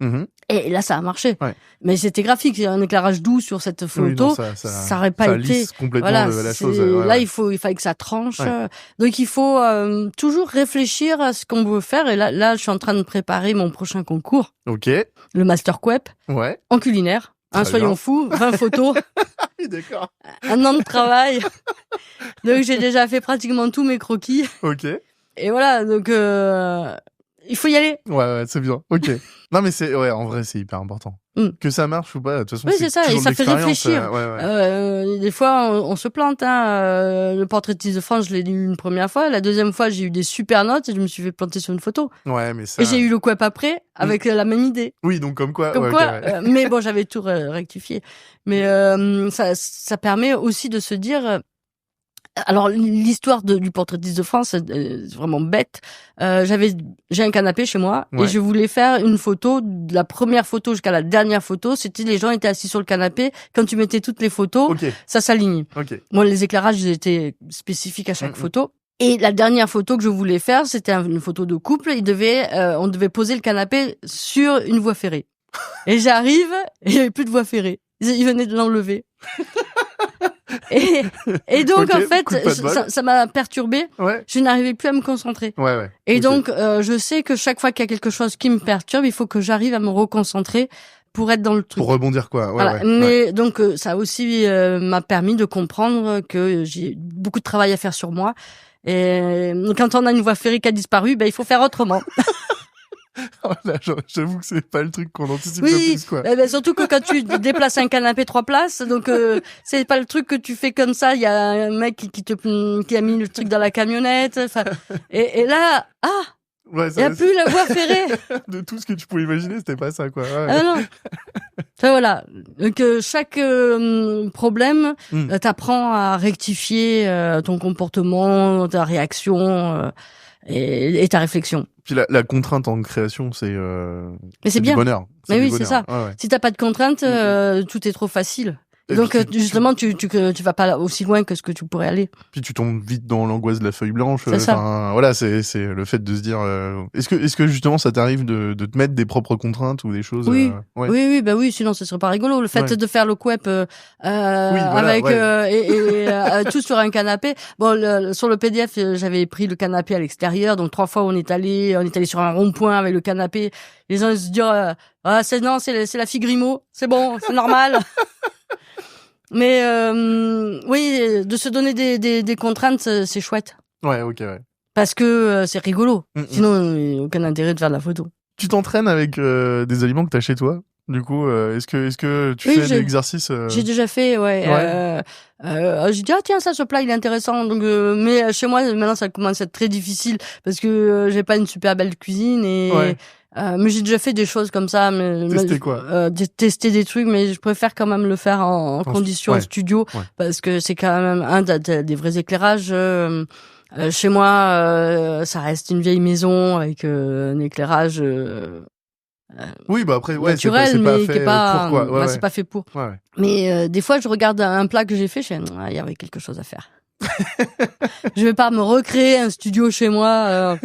Et là, ça a marché. Mais c'était graphique. Un éclairage doux sur cette photo, ça aurait pas été. Lisse complètement la chose. Là, il fallait que ça tranche. Donc, il faut toujours réfléchir à ce qu'on veut faire. Et là, je suis en train de préparer mon prochain concours. Ok. Le Master Quep. Ouais. En culinaire. Soyons fous. 20 photos. D'accord. 1 an de travail. Donc, j'ai déjà fait pratiquement tous mes croquis. Ok. Et voilà. Donc, il faut y aller. Ouais, c'est bien. Ok. Non, mais en vrai, c'est hyper important. Que ça marche ou pas, de toute façon, c'est ça. Et ça fait réfléchir. Des fois, on se plante, hein. Le portraitiste de France, je l'ai lu une première fois. La deuxième fois, j'ai eu des super notes et je me suis fait planter sur une photo. Ouais, mais ça. Et j'ai eu le Quep après, avec la même idée. Oui, donc comme quoi. Mais bon, j'avais tout rectifié. Mais, ça permet aussi de se dire, alors l'histoire du portraitiste de France c'est vraiment bête. J'ai un canapé chez moi et je voulais faire une photo, de la première photo jusqu'à la dernière photo, c'était les gens étaient assis sur le canapé. Quand tu mettais toutes les photos, ça s'aligne. Moi, les éclairages ils étaient spécifiques à chaque photo. Et la dernière photo que je voulais faire, c'était une photo de couple. On devait poser le canapé sur une voie ferrée. Et j'arrive et il y avait plus de voie ferrée. Ils venaient de l'enlever. Et donc en fait ça m'a perturbé. Je n'arrivais plus à me concentrer. Et donc je sais que chaque fois qu'il y a quelque chose qui me perturbe, il faut que j'arrive à me reconcentrer pour être dans le truc. Pour rebondir quoi. Mais donc ça aussi m'a permis de comprendre que j'ai beaucoup de travail à faire sur moi. Et quand on a une voie ferrée qui a disparu, il faut faire autrement. Là, j'avoue que c'est pas le truc qu'on anticipe le plus, quoi. Surtout que quand tu déplaces un canapé 3 places, donc c'est pas le truc que tu fais comme ça. Il y a un mec qui a mis le truc dans la camionnette. Et là, il y a plus la voie ferrée. De tout ce que tu pouvais imaginer, c'était pas ça, quoi. Non. Voilà. Donc chaque problème, t'apprends à rectifier ton comportement, ta réaction et ta réflexion. Puis la contrainte en création, c'est bien. Du bonheur. Mais oui, c'est ça. Si t'as pas de contrainte, tout est trop facile. Et donc justement, tu vas pas aussi loin que ce que tu pourrais aller. Puis tu tombes vite dans l'angoisse de la feuille blanche. C'est ça. Voilà, c'est le fait de se dire. Est-ce que justement ça t'arrive de te mettre des propres contraintes ou des choses? Oui. Oui. Sinon, ce serait pas rigolo. Le fait de faire le Quep avec tout sur un canapé. Bon, sur le PDF, j'avais pris le canapé à l'extérieur. Donc 3 fois, on est allé sur un rond-point avec le canapé. Les gens se disent c'est la fille Grimaud. C'est bon, c'est normal. Mais oui, de se donner des contraintes, c'est chouette. Ouais. Parce que c'est rigolo. Sinon, aucun intérêt de faire de la photo. Tu t'entraînes avec des aliments que t'as chez toi? Du coup, est-ce que tu Oui, fais l'exercice j'ai déjà fait, ouais. J'ai dit tiens, ça, ce plat il est intéressant. Donc mais chez moi maintenant ça commence à être très difficile parce que j'ai pas une super belle cuisine et mais j'ai déjà fait des choses comme ça. Tester quoi? Tester des trucs, mais je préfère quand même le faire en condition studio parce que c'est quand même t'as des vrais éclairages. Chez moi, ça reste une vieille maison avec un éclairage oui, bah après, naturel, c'est pas mais fait qui est pas, pour quoi. c'est pas fait pour. Ouais. Mais des fois, je regarde un plat que j'ai fait, je fais, il y avait quelque chose à faire. Je vais pas me recréer un studio chez moi.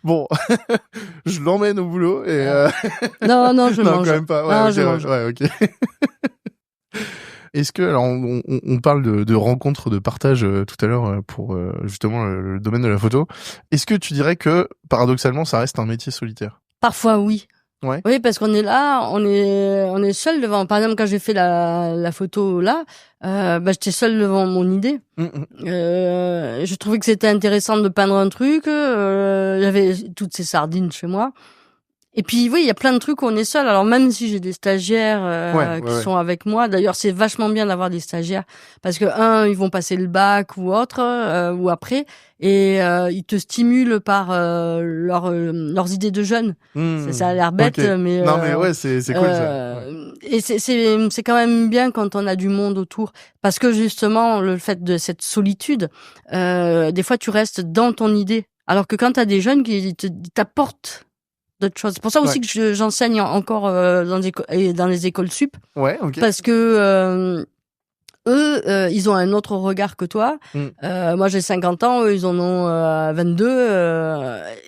Bon, je l'emmène au boulot et. Non, je non, mange. quand même pas. Ouais, non, je mange. Ouais, ok. Est-ce que, alors, on parle de rencontres, de partage tout à l'heure pour justement le domaine de la photo. Est-ce que tu dirais que paradoxalement, ça reste un métier solitaire? Parfois, oui. Ouais. Oui, parce qu'on est là, on est seul devant. Par exemple, quand j'ai fait la photo là, j'étais seul devant mon idée. Je trouvais que c'était intéressant de peindre un truc. J'avais toutes ces sardines chez moi. Et puis oui, il y a plein de trucs où on est seul. Alors même si j'ai des stagiaires qui sont avec moi, d'ailleurs c'est vachement bien d'avoir des stagiaires parce que ils vont passer le bac ou autre ou après et ils te stimulent par leurs idées de jeunes. Ça a l'air bête, mais non mais ouais, c'est cool ça. Et c'est quand même bien quand on a du monde autour parce que justement le fait de cette solitude, des fois tu restes dans ton idée, alors que quand t'as des jeunes qui t'apportent d'autres choses. C'est pour ça aussi que j'enseigne encore dans les écoles sup. Ouais, ok. Parce que eux, ils ont un autre regard que toi. Moi, j'ai 50 ans, eux, ils en ont 22.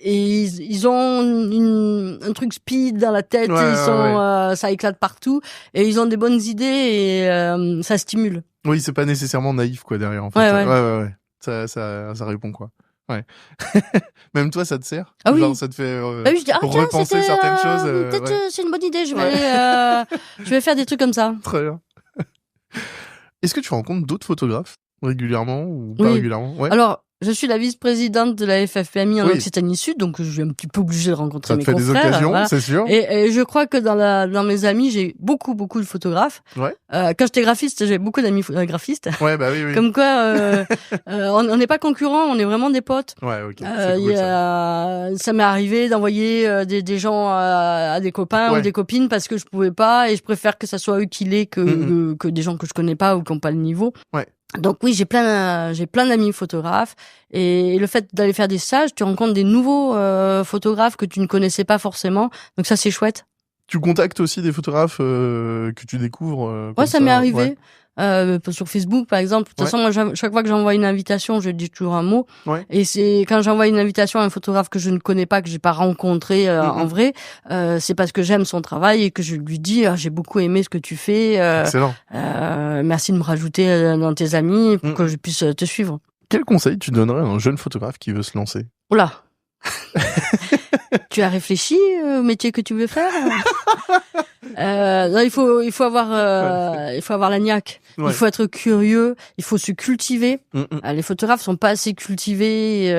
Et ils ont un truc speed dans la tête. Ça éclate partout. Et ils ont des bonnes idées et ça stimule. Oui, c'est pas nécessairement naïf, quoi, derrière, en fait. Ouais. Ça répond, quoi. Ouais. Même toi, ça te sert? Ah oui. Genre, ça te fait je dis, repenser certaines choses. Peut-être c'est une bonne idée. Je vais faire des trucs comme ça. Très bien. Est-ce que tu rencontres d'autres photographes régulièrement ou pas régulièrement? Ouais. Alors, je suis la vice-présidente de la FFPMI en Occitanie Sud, donc je suis un petit peu obligée de rencontrer mes confrères. Ça te fait des occasions, c'est sûr. Et je crois que dans mes amis, j'ai beaucoup de photographes. Ouais. Quand j'étais graphiste, j'ai beaucoup d'amis graphistes. Ouais, bah oui. Comme quoi, on n'est pas concurrents, on est vraiment des potes. Ouais, ok. C'est cool, ça m'est arrivé d'envoyer des gens à des copains ou des copines parce que je pouvais pas et je préfère que ça soit eux qui l'aient que des gens que je connais pas ou qui ont pas le niveau. Ouais. Donc oui, j'ai plein d'amis photographes et le fait d'aller faire des stages, tu rencontres des nouveaux photographes que tu ne connaissais pas forcément. Donc ça, c'est chouette. Tu contactes aussi des photographes que tu découvres Ouais, ça m'est arrivé. Sur Facebook, par exemple. De toute façon, moi, chaque fois que j'envoie une invitation, je dis toujours un mot. Ouais. Et c'est quand j'envoie une invitation à un photographe que je ne connais pas, que j'ai pas rencontré en vrai, c'est parce que j'aime son travail et que je lui dis j'ai beaucoup aimé ce que tu fais. Excellent. Merci de me rajouter dans tes amis pour que je puisse te suivre. Quel conseil tu donnerais à un jeune photographe qui veut se lancer? Oula. Tu as réfléchi au métier que tu veux faire? Non, il faut avoir la niaque. Il faut être curieux. Il faut se cultiver. Les photographes sont pas assez cultivés.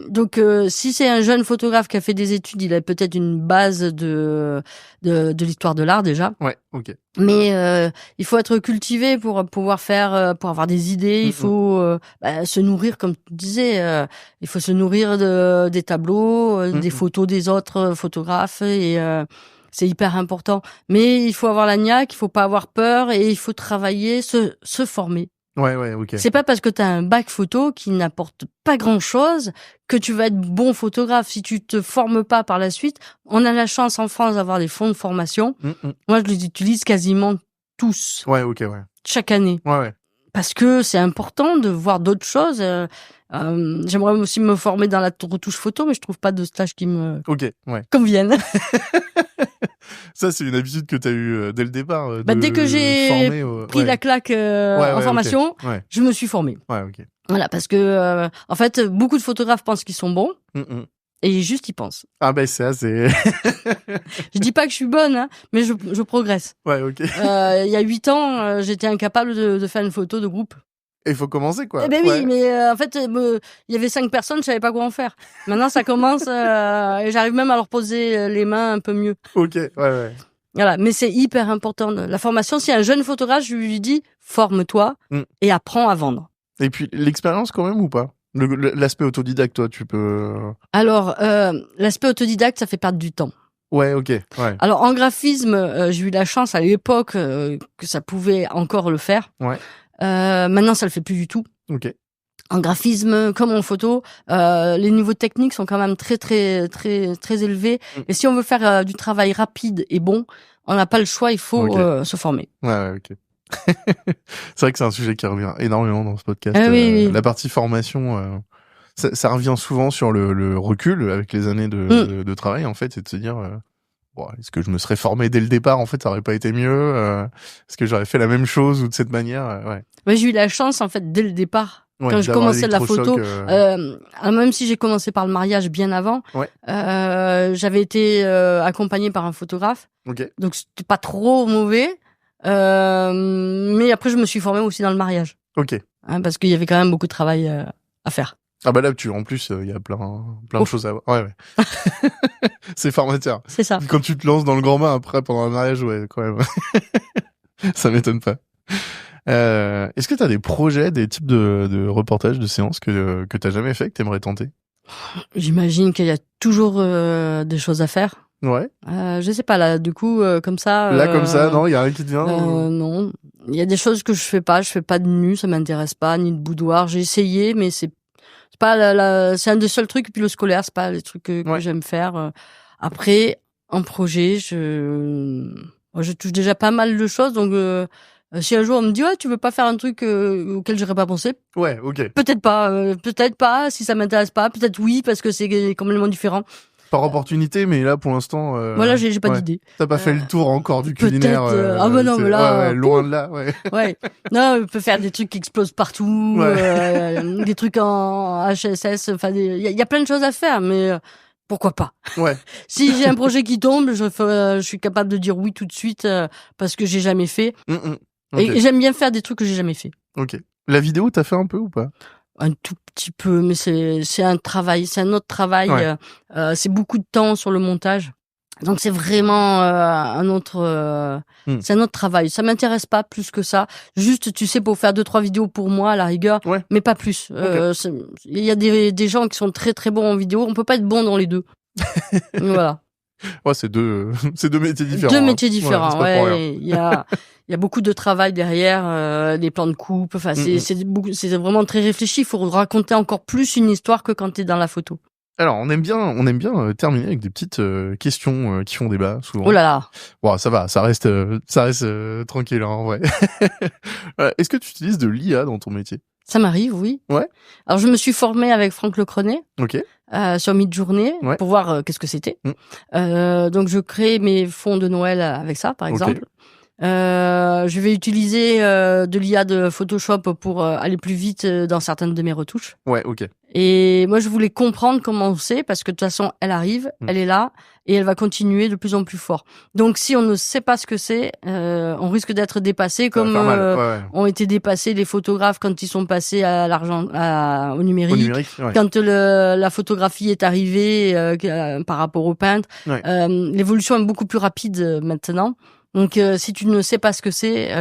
Donc, si c'est un jeune photographe qui a fait des études, il a peut-être une base de l'histoire de l'art déjà. Ouais, ok. Mais il faut être cultivé pour pouvoir faire, pour avoir des idées. Il faut se nourrir, comme tu disais. Il faut se nourrir des tableaux, des photos des autres photographes et c'est hyper important. Mais il faut avoir la niaque, il faut pas avoir peur et il faut travailler, se former. Ouais, ok. C'est pas parce que tu as un bac photo qui n'apporte pas grand-chose que tu vas être bon photographe. Si tu te formes pas par la suite, on a la chance en France d'avoir des fonds de formation. Moi, je les utilise quasiment tous. Ouais, ok, ouais. Chaque année. Ouais. Parce que c'est important de voir d'autres choses. J'aimerais aussi me former dans la retouche photo, mais je trouve pas de stage qui me convienne. Ça, c'est une habitude que tu as eue dès le départ. Dès que j'ai pris la claque en formation, je me suis formée. Ouais, ok. Voilà, parce que en fait, beaucoup de photographes pensent qu'ils sont bons. Et juste, ils pensent. Ah ben ça, c'est... Je dis pas que je suis bonne, hein, mais je progresse. Ouais, ok. Il y a 8 ans, j'étais incapable de faire une photo de groupe. Il faut commencer, quoi. Eh ben oui, mais en fait, il y avait 5 personnes, je savais pas quoi en faire. Maintenant, ça commence et j'arrive même à leur poser les mains un peu mieux. Ok, ouais. Voilà, mais c'est hyper important. La formation, si un jeune photographe, je lui dis, forme-toi et apprends à vendre. Et puis, l'expérience quand même ou pas? L'aspect autodidacte, toi, tu peux... Alors, l'aspect autodidacte, ça fait perdre du temps. Ouais, ok. Ouais. Alors, en graphisme, j'ai eu la chance à l'époque que ça pouvait encore le faire. Ouais. Maintenant, ça le fait plus du tout. Ok. En graphisme, comme en photo, les niveaux techniques sont quand même très, très, très, très élevés. Et si on veut faire du travail rapide et bon, on n'a pas le choix, il faut se former. Ouais, ok. C'est vrai que c'est un sujet qui revient énormément dans ce podcast. Oui. La partie formation, ça revient souvent sur le recul avec les années de travail, en fait, c'est de se dire, bon, est-ce que je me serais formé dès le départ, en fait, ça aurait pas été mieux, est-ce que j'aurais fait la même chose ou de cette manière, ouais. Ouais, j'ai eu la chance, en fait, dès le départ. Ouais, quand je commençais la photo, même si j'ai commencé par le mariage bien avant, j'avais été accompagnée par un photographe. Okay. Donc c'était pas trop mauvais. Mais après, je me suis formée aussi dans le mariage. Ok. Parce qu'il y avait quand même beaucoup de travail à faire. Ah bah là, en plus, il y a plein de choses à voir. Ouais. C'est formateur. C'est ça. Quand tu te lances dans le grand bain après, pendant un mariage, ouais, quand même. Ça m'étonne pas. Est-ce que t'as des projets, des types de reportages, de séances que t'as jamais fait, que t'aimerais tenter? J'imagine qu'il y a toujours des choses à faire. Ouais. Je sais pas, là, du coup, comme ça. Là, comme ça, non, il y a rien qui te vient? Non. Il y a des choses que je fais pas de nu, ça m'intéresse pas, ni de boudoir. J'ai essayé, mais c'est pas c'est un des seuls trucs, et puis le scolaire, c'est pas les trucs que j'aime faire. Après, en projet, je touche déjà pas mal de choses, donc si un jour on me dit tu veux pas faire un truc auquel j'aurais pas pensé, ouais, ok, peut-être pas si ça m'intéresse pas, peut-être oui parce que c'est complètement différent. Par opportunité, mais là pour l'instant voilà, j'ai pas d'idée. T'as pas fait le tour encore du culinaire. Ah bah non, mais là loin de là, ouais. Ouais. Non, on peut faire des trucs qui explosent partout, des trucs en HSS, enfin il y a plein de choses à faire, mais pourquoi pas? Ouais. Si j'ai un projet qui tombe, je suis capable de dire oui tout de suite parce que j'ai jamais fait. Okay. Et j'aime bien faire des trucs que j'ai jamais fait. Ok. La vidéo, t'as fait un peu ou pas? Un tout petit peu, mais c'est un travail, c'est un autre travail. Ouais. C'est beaucoup de temps sur le montage, donc c'est vraiment un autre, c'est un autre travail. Ça m'intéresse pas plus que ça. Juste, tu sais, pour faire 2-3 vidéos pour moi à la rigueur, mais pas plus. Okay. Il y a des gens qui sont très très bons en vidéo. On peut pas être bon dans les deux. Voilà. Ouais, c'est deux métiers différents. Deux métiers différents. Ouais, il y a beaucoup de travail derrière, des plans de coupe. Enfin, c'est vraiment très réfléchi. Il faut raconter encore plus une histoire que quand t'es dans la photo. Alors, on aime bien terminer avec des petites questions qui font débat souvent. Oh là là. Bon, ça va, ça reste tranquille, hein, ouais. Est-ce que tu utilises de l'IA dans ton métier? Ça m'arrive, oui. Ouais. Alors, je me suis formée avec Franck Lecrenet. Ok. Sur Midjourney pour voir qu'est-ce que c'était. Donc je crée mes fonds de Noël avec ça, par exemple. Je vais utiliser de l'IA de Photoshop pour aller plus vite dans certaines de mes retouches. Ouais, ok. Et moi, je voulais comprendre comment c'est, parce que de toute façon, elle arrive, elle est là, et elle va continuer de plus en plus fort. Donc, si on ne sait pas ce que c'est, on risque d'être dépassé, comme ont été dépassés les photographes quand ils sont passés à au numérique. Quand la photographie est arrivée par rapport au peintre. L'évolution est beaucoup plus rapide maintenant. Donc, si tu ne sais pas ce que c'est,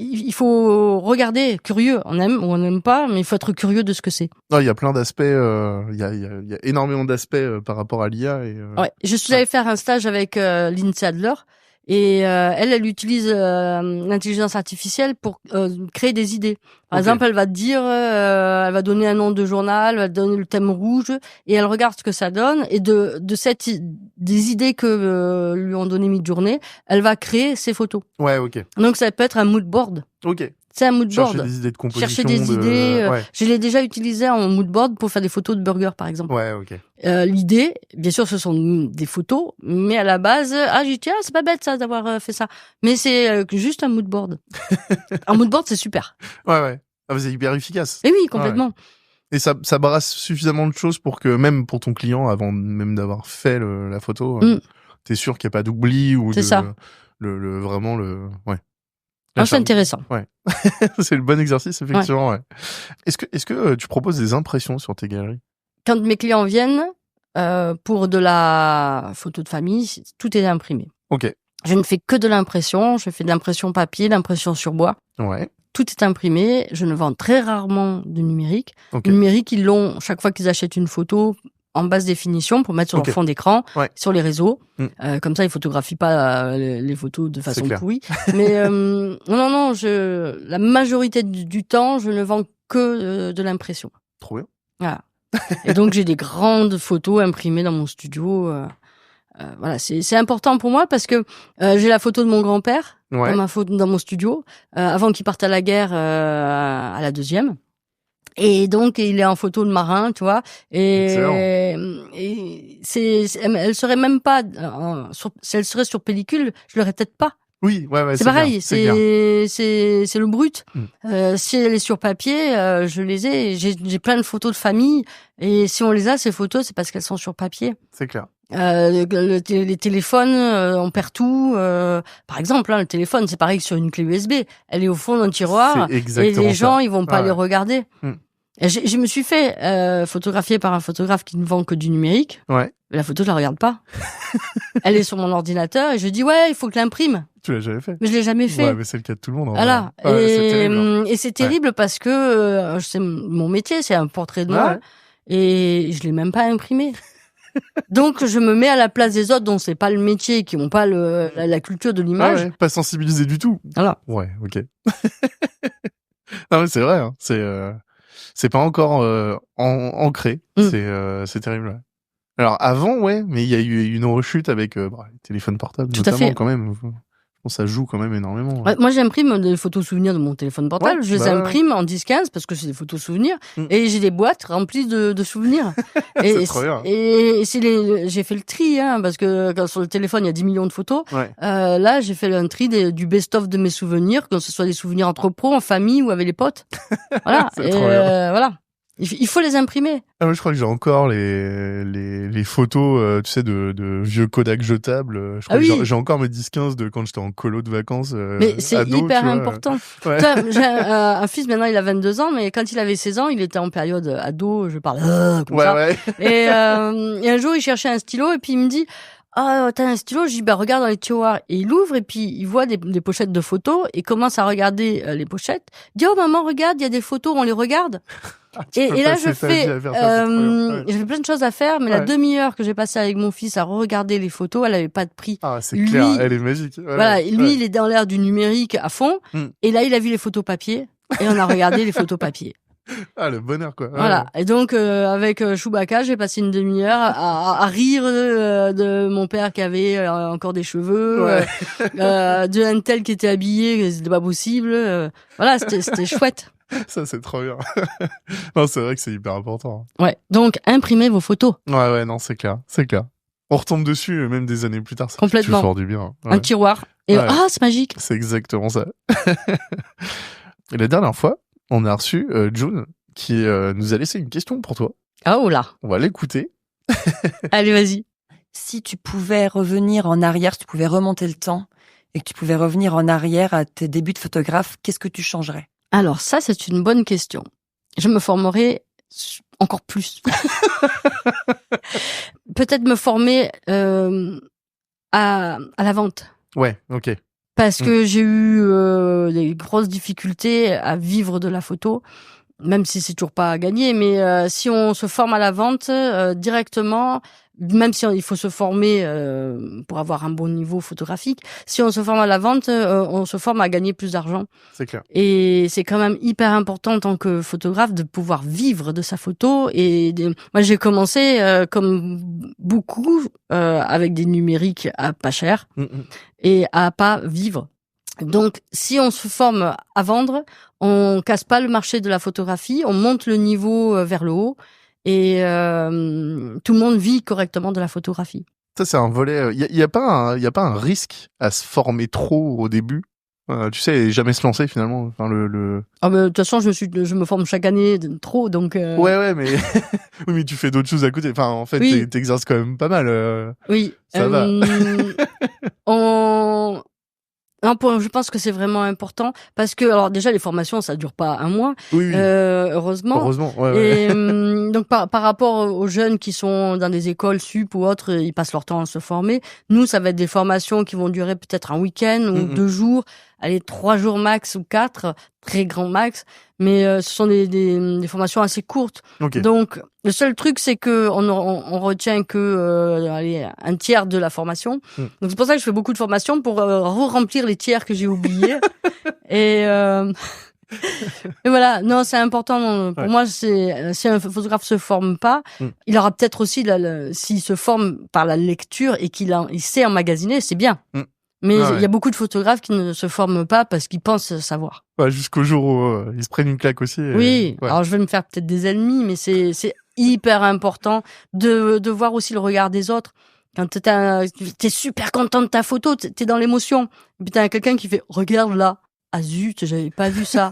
il faut regarder, curieux. On aime ou on n'aime pas, mais il faut être curieux de ce que c'est. Non, il y a plein d'aspects, il y a énormément d'aspects par rapport à l'IA. Ouais, je suis allée faire un stage avec Lindsay Adler. Et elle utilise l'intelligence artificielle pour créer des idées. Par exemple, elle va te dire, elle va donner un nom de journal, elle va donner le thème rouge, et elle regarde ce que ça donne. Et des idées que lui ont donné Midjourney, elle va créer ses photos. Ouais, ok. Donc ça peut être un mood board. Ok. C'est un mood board. Chercher des idées de composition. Chercher des idées. Je l'ai déjà utilisé en mood board pour faire des photos de burgers, par exemple. Ouais, ok. L'idée, bien sûr, ce sont des photos, mais à la base, j'ai dit, c'est pas bête ça d'avoir fait ça. Mais c'est juste un mood board. Un mood board, c'est super. Ouais. Ah, c'est hyper efficace. Et oui, complètement. Ouais. Et ça brasse suffisamment de choses pour que même pour ton client, avant même d'avoir fait la photo, t'es sûr qu'il n'y a pas d'oubli ou c'est ça. Vraiment ouais. C'est intéressant. Ouais. C'est le bon exercice, effectivement, ouais. Est-ce que tu proposes des impressions sur tes galeries? Quand mes clients viennent, pour de la photo de famille, tout est imprimé. Ok. Je ne fais que de l'impression. Je fais de l'impression papier, l'impression sur bois. Ouais. Tout est imprimé. Je ne vends très rarement de numérique. Okay. Le numérique, ils l'ont chaque fois qu'ils achètent une photo en basse définition pour mettre sur leur fond d'écran, sur les réseaux. Comme ça, ils photographient pas les photos de façon pourrie. Mais non, la majorité du temps, je ne vends que de l'impression. Trop bien. Voilà. Et donc, j'ai des grandes photos imprimées dans mon studio. Voilà, c'est important pour moi parce que j'ai la photo de mon grand-père dans mon studio avant qu'il parte à la guerre à la deuxième. Et donc il est en photo de marin, tu vois. Et elle serait même pas si elle serait sur pellicule, je l'aurais peut-être pas. Oui, ouais, c'est pareil, c'est le brut. Si elle est sur papier, je les ai. J'ai plein de photos de famille et si on les a ces photos, c'est parce qu'elles sont sur papier. C'est clair. Les téléphones, on perd tout. Par exemple, le téléphone, c'est pareil que sur une clé USB. Elle est au fond d'un tiroir et les gens, ils vont pas les regarder. Je me suis fait photographier par un photographe qui ne vend que du numérique. Ouais. La photo, je la regarde pas. Elle est sur mon ordinateur et je dis il faut que je l'imprime. Tu l'as jamais fait. Mais je l'ai jamais fait. Ouais, mais c'est le cas de tout le monde. Voilà. Et c'est terrible parce que c'est mon métier, c'est un portrait de moi et je l'ai même pas imprimé. Donc je me mets à la place des autres dont c'est pas le métier, qui ont pas la culture de l'image. Pas sensibilisé du tout. Voilà. Ouais, ok. Non mais c'est vrai. Hein. C'est pas encore ancré. C'est terrible. Alors avant, mais il y a eu une rechute avec les téléphones portables, tout notamment à fait. Quand même. Ça joue quand même énormément. Ouais, moi, j'imprime des photos souvenirs de mon téléphone portable. Je les imprime en 10-15 parce que c'est des photos souvenirs. Et j'ai des boîtes remplies de souvenirs. C'est trop bien. Et j'ai fait le tri, parce que quand sur le téléphone, il y a 10 millions de photos. Là, j'ai fait un tri du best-of de mes souvenirs, que ce soit des souvenirs entre pros, en famille ou avec les potes. Voilà. C'est trop bien. Voilà. Il faut les imprimer. Moi, je crois que j'ai encore les photos, tu sais, de vieux Kodak jetables. Je crois que j'ai encore mes 10-15 de quand j'étais en colo de vacances. Mais c'est ado, hyper important. J'ai un fils, maintenant, il a 22 ans, mais quand il avait 16 ans, il était en période ado, je parle comme ça. Et un jour, il cherchait un stylo et puis il me dit t'as un stylo? Je dis regarde dans les tiroirs. Et il ouvre et puis il voit des pochettes de photos et commence à regarder les pochettes. Il dit maman, regarde, il y a des photos, on les regarde. Et là je fais j'avais plein de choses à faire, mais la demi-heure que j'ai passée avec mon fils à regarder les photos, elle avait pas de prix. C'est clair, elle est magique. Il est dans l'ère du numérique à fond. Et là il a vu les photos papier et on a regardé les photos papier. Le bonheur, quoi. Voilà. Et donc, avec Chewbacca, j'ai passé une demi-heure à rire de mon père qui avait encore des cheveux, de un tel qui était habillé, c'était pas possible. Voilà, c'était chouette. Ça, c'est trop bien. Non, c'est vrai que c'est hyper important. Ouais. Donc, imprimez vos photos. Ouais, non, c'est clair. On retombe dessus, même des années plus tard. Ça complètement. fait toujours du bien. Un tiroir. Et c'est magique. C'est exactement ça. Et la dernière fois, on a reçu June qui nous a laissé une question pour toi. Oh là. On va l'écouter. Allez, vas-y. Si tu pouvais revenir en arrière, si tu pouvais remonter le temps et que tu pouvais revenir en arrière à tes débuts de photographe, qu'est-ce que tu changerais? Alors ça, c'est une bonne question. Je me formerais encore plus. Peut-être me former à la vente. Ouais, ok. Parce que j'ai eu des grosses difficultés à vivre de la photo, même si c'est toujours pas gagné. Mais si on se forme à la vente directement, même si il faut se former pour avoir un bon niveau photographique, si on se forme à la vente, on se forme à gagner plus d'argent. C'est clair. Et c'est quand même hyper important en tant que photographe de pouvoir vivre de sa photo. Et moi, j'ai commencé comme beaucoup avec des numériques à pas cher et à pas vivre. Donc, si on se forme à vendre, on casse pas le marché de la photographie, on monte le niveau vers le haut. Et tout le monde vit correctement de la photographie. Ça, c'est un volet. Il y a pas un risque à se former trop au début. Tu sais, et jamais se lancer finalement. Enfin Ah mais de toute façon, je me forme chaque année trop, donc. Ouais, mais oui, mais tu fais d'autres choses à côté. Enfin, en fait, t'exerces quand même pas mal. Oui. Ça va. Non, Non, je pense que c'est vraiment important parce que alors déjà les formations ça dure pas un mois, Oui. heureusement. Heureusement, ouais. Et donc par rapport aux jeunes qui sont dans des écoles sup ou autres, ils passent leur temps à se former. Nous, ça va être des formations qui vont durer peut-être un week-end ou 2 jours, allez 3 jours max ou 4, très grand max. Mais ce sont des formations assez courtes. Okay. Donc le seul truc c'est que on retient que allez, un tiers de la formation. Donc c'est pour ça que je fais beaucoup de formations pour remplir les tiers que j'ai oubliés. Et voilà, non, c'est important. Pour moi, si un photographe se forme pas, il aura peut-être aussi s'il se forme par la lecture et qu'il sait emmagasiner, c'est bien. Mais il y a beaucoup de photographes qui ne se forment pas parce qu'ils pensent savoir. Ouais, jusqu'au jour où ils se prennent une claque aussi. Oui, alors je vais me faire peut-être des ennemis, mais c'est hyper important de voir aussi le regard des autres. Quand t'es super content de ta photo, t'es dans l'émotion. Et puis t'as quelqu'un qui fait « Regarde là ». Ah zut, j'avais pas vu ça.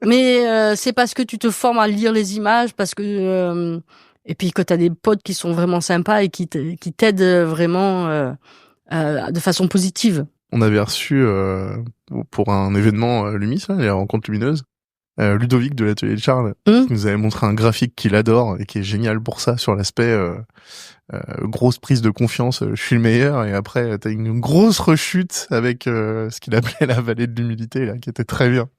Mais c'est parce que tu te formes à lire les images, parce que et puis que t'as des potes qui sont vraiment sympas et qui t'aident vraiment de façon positive. On avait reçu pour un événement Lumis, les rencontres lumineuses, Ludovic de l'atelier de Charles, qui nous avait montré un graphique qu'il adore et qui est génial pour ça, sur l'aspect grosse prise de confiance, je suis le meilleur, et après t'as une grosse rechute avec ce qu'il appelait la vallée de l'humilité, là, qui était très bien.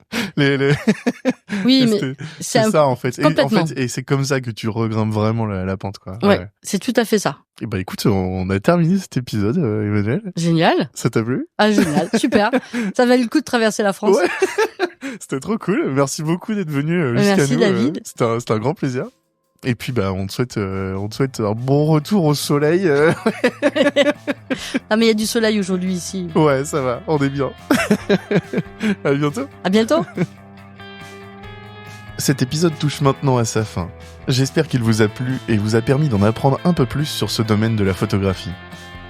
Oui, mais c'est ça en fait. Complètement. Et c'est comme ça que tu regrimpes vraiment la pente, quoi. Ouais, c'est tout à fait ça. Et bah écoute, on a terminé cet épisode, Emmanuel. Génial. Ça t'a plu? Ah génial, super. Ça valait le coup de traverser la France. Ouais. C'était trop cool. Merci beaucoup d'être venu jusqu'à nous. Merci David. C'était un grand plaisir. Et puis bah on te souhaite un bon retour au soleil. Ah mais il y a du soleil aujourd'hui ici. Ouais, ça va, on est bien. À bientôt. À bientôt. Cet épisode touche maintenant à sa fin. J'espère qu'il vous a plu et vous a permis d'en apprendre un peu plus sur ce domaine de la photographie.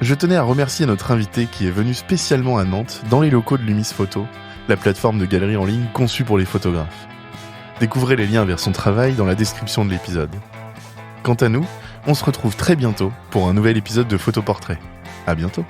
Je tenais à remercier notre invité qui est venu spécialement à Nantes, dans les locaux de Lumis Photo, la plateforme de galerie en ligne conçue pour les photographes. Découvrez les liens vers son travail dans la description de l'épisode. Quant à nous, on se retrouve très bientôt pour un nouvel épisode de Photoportrait. À bientôt.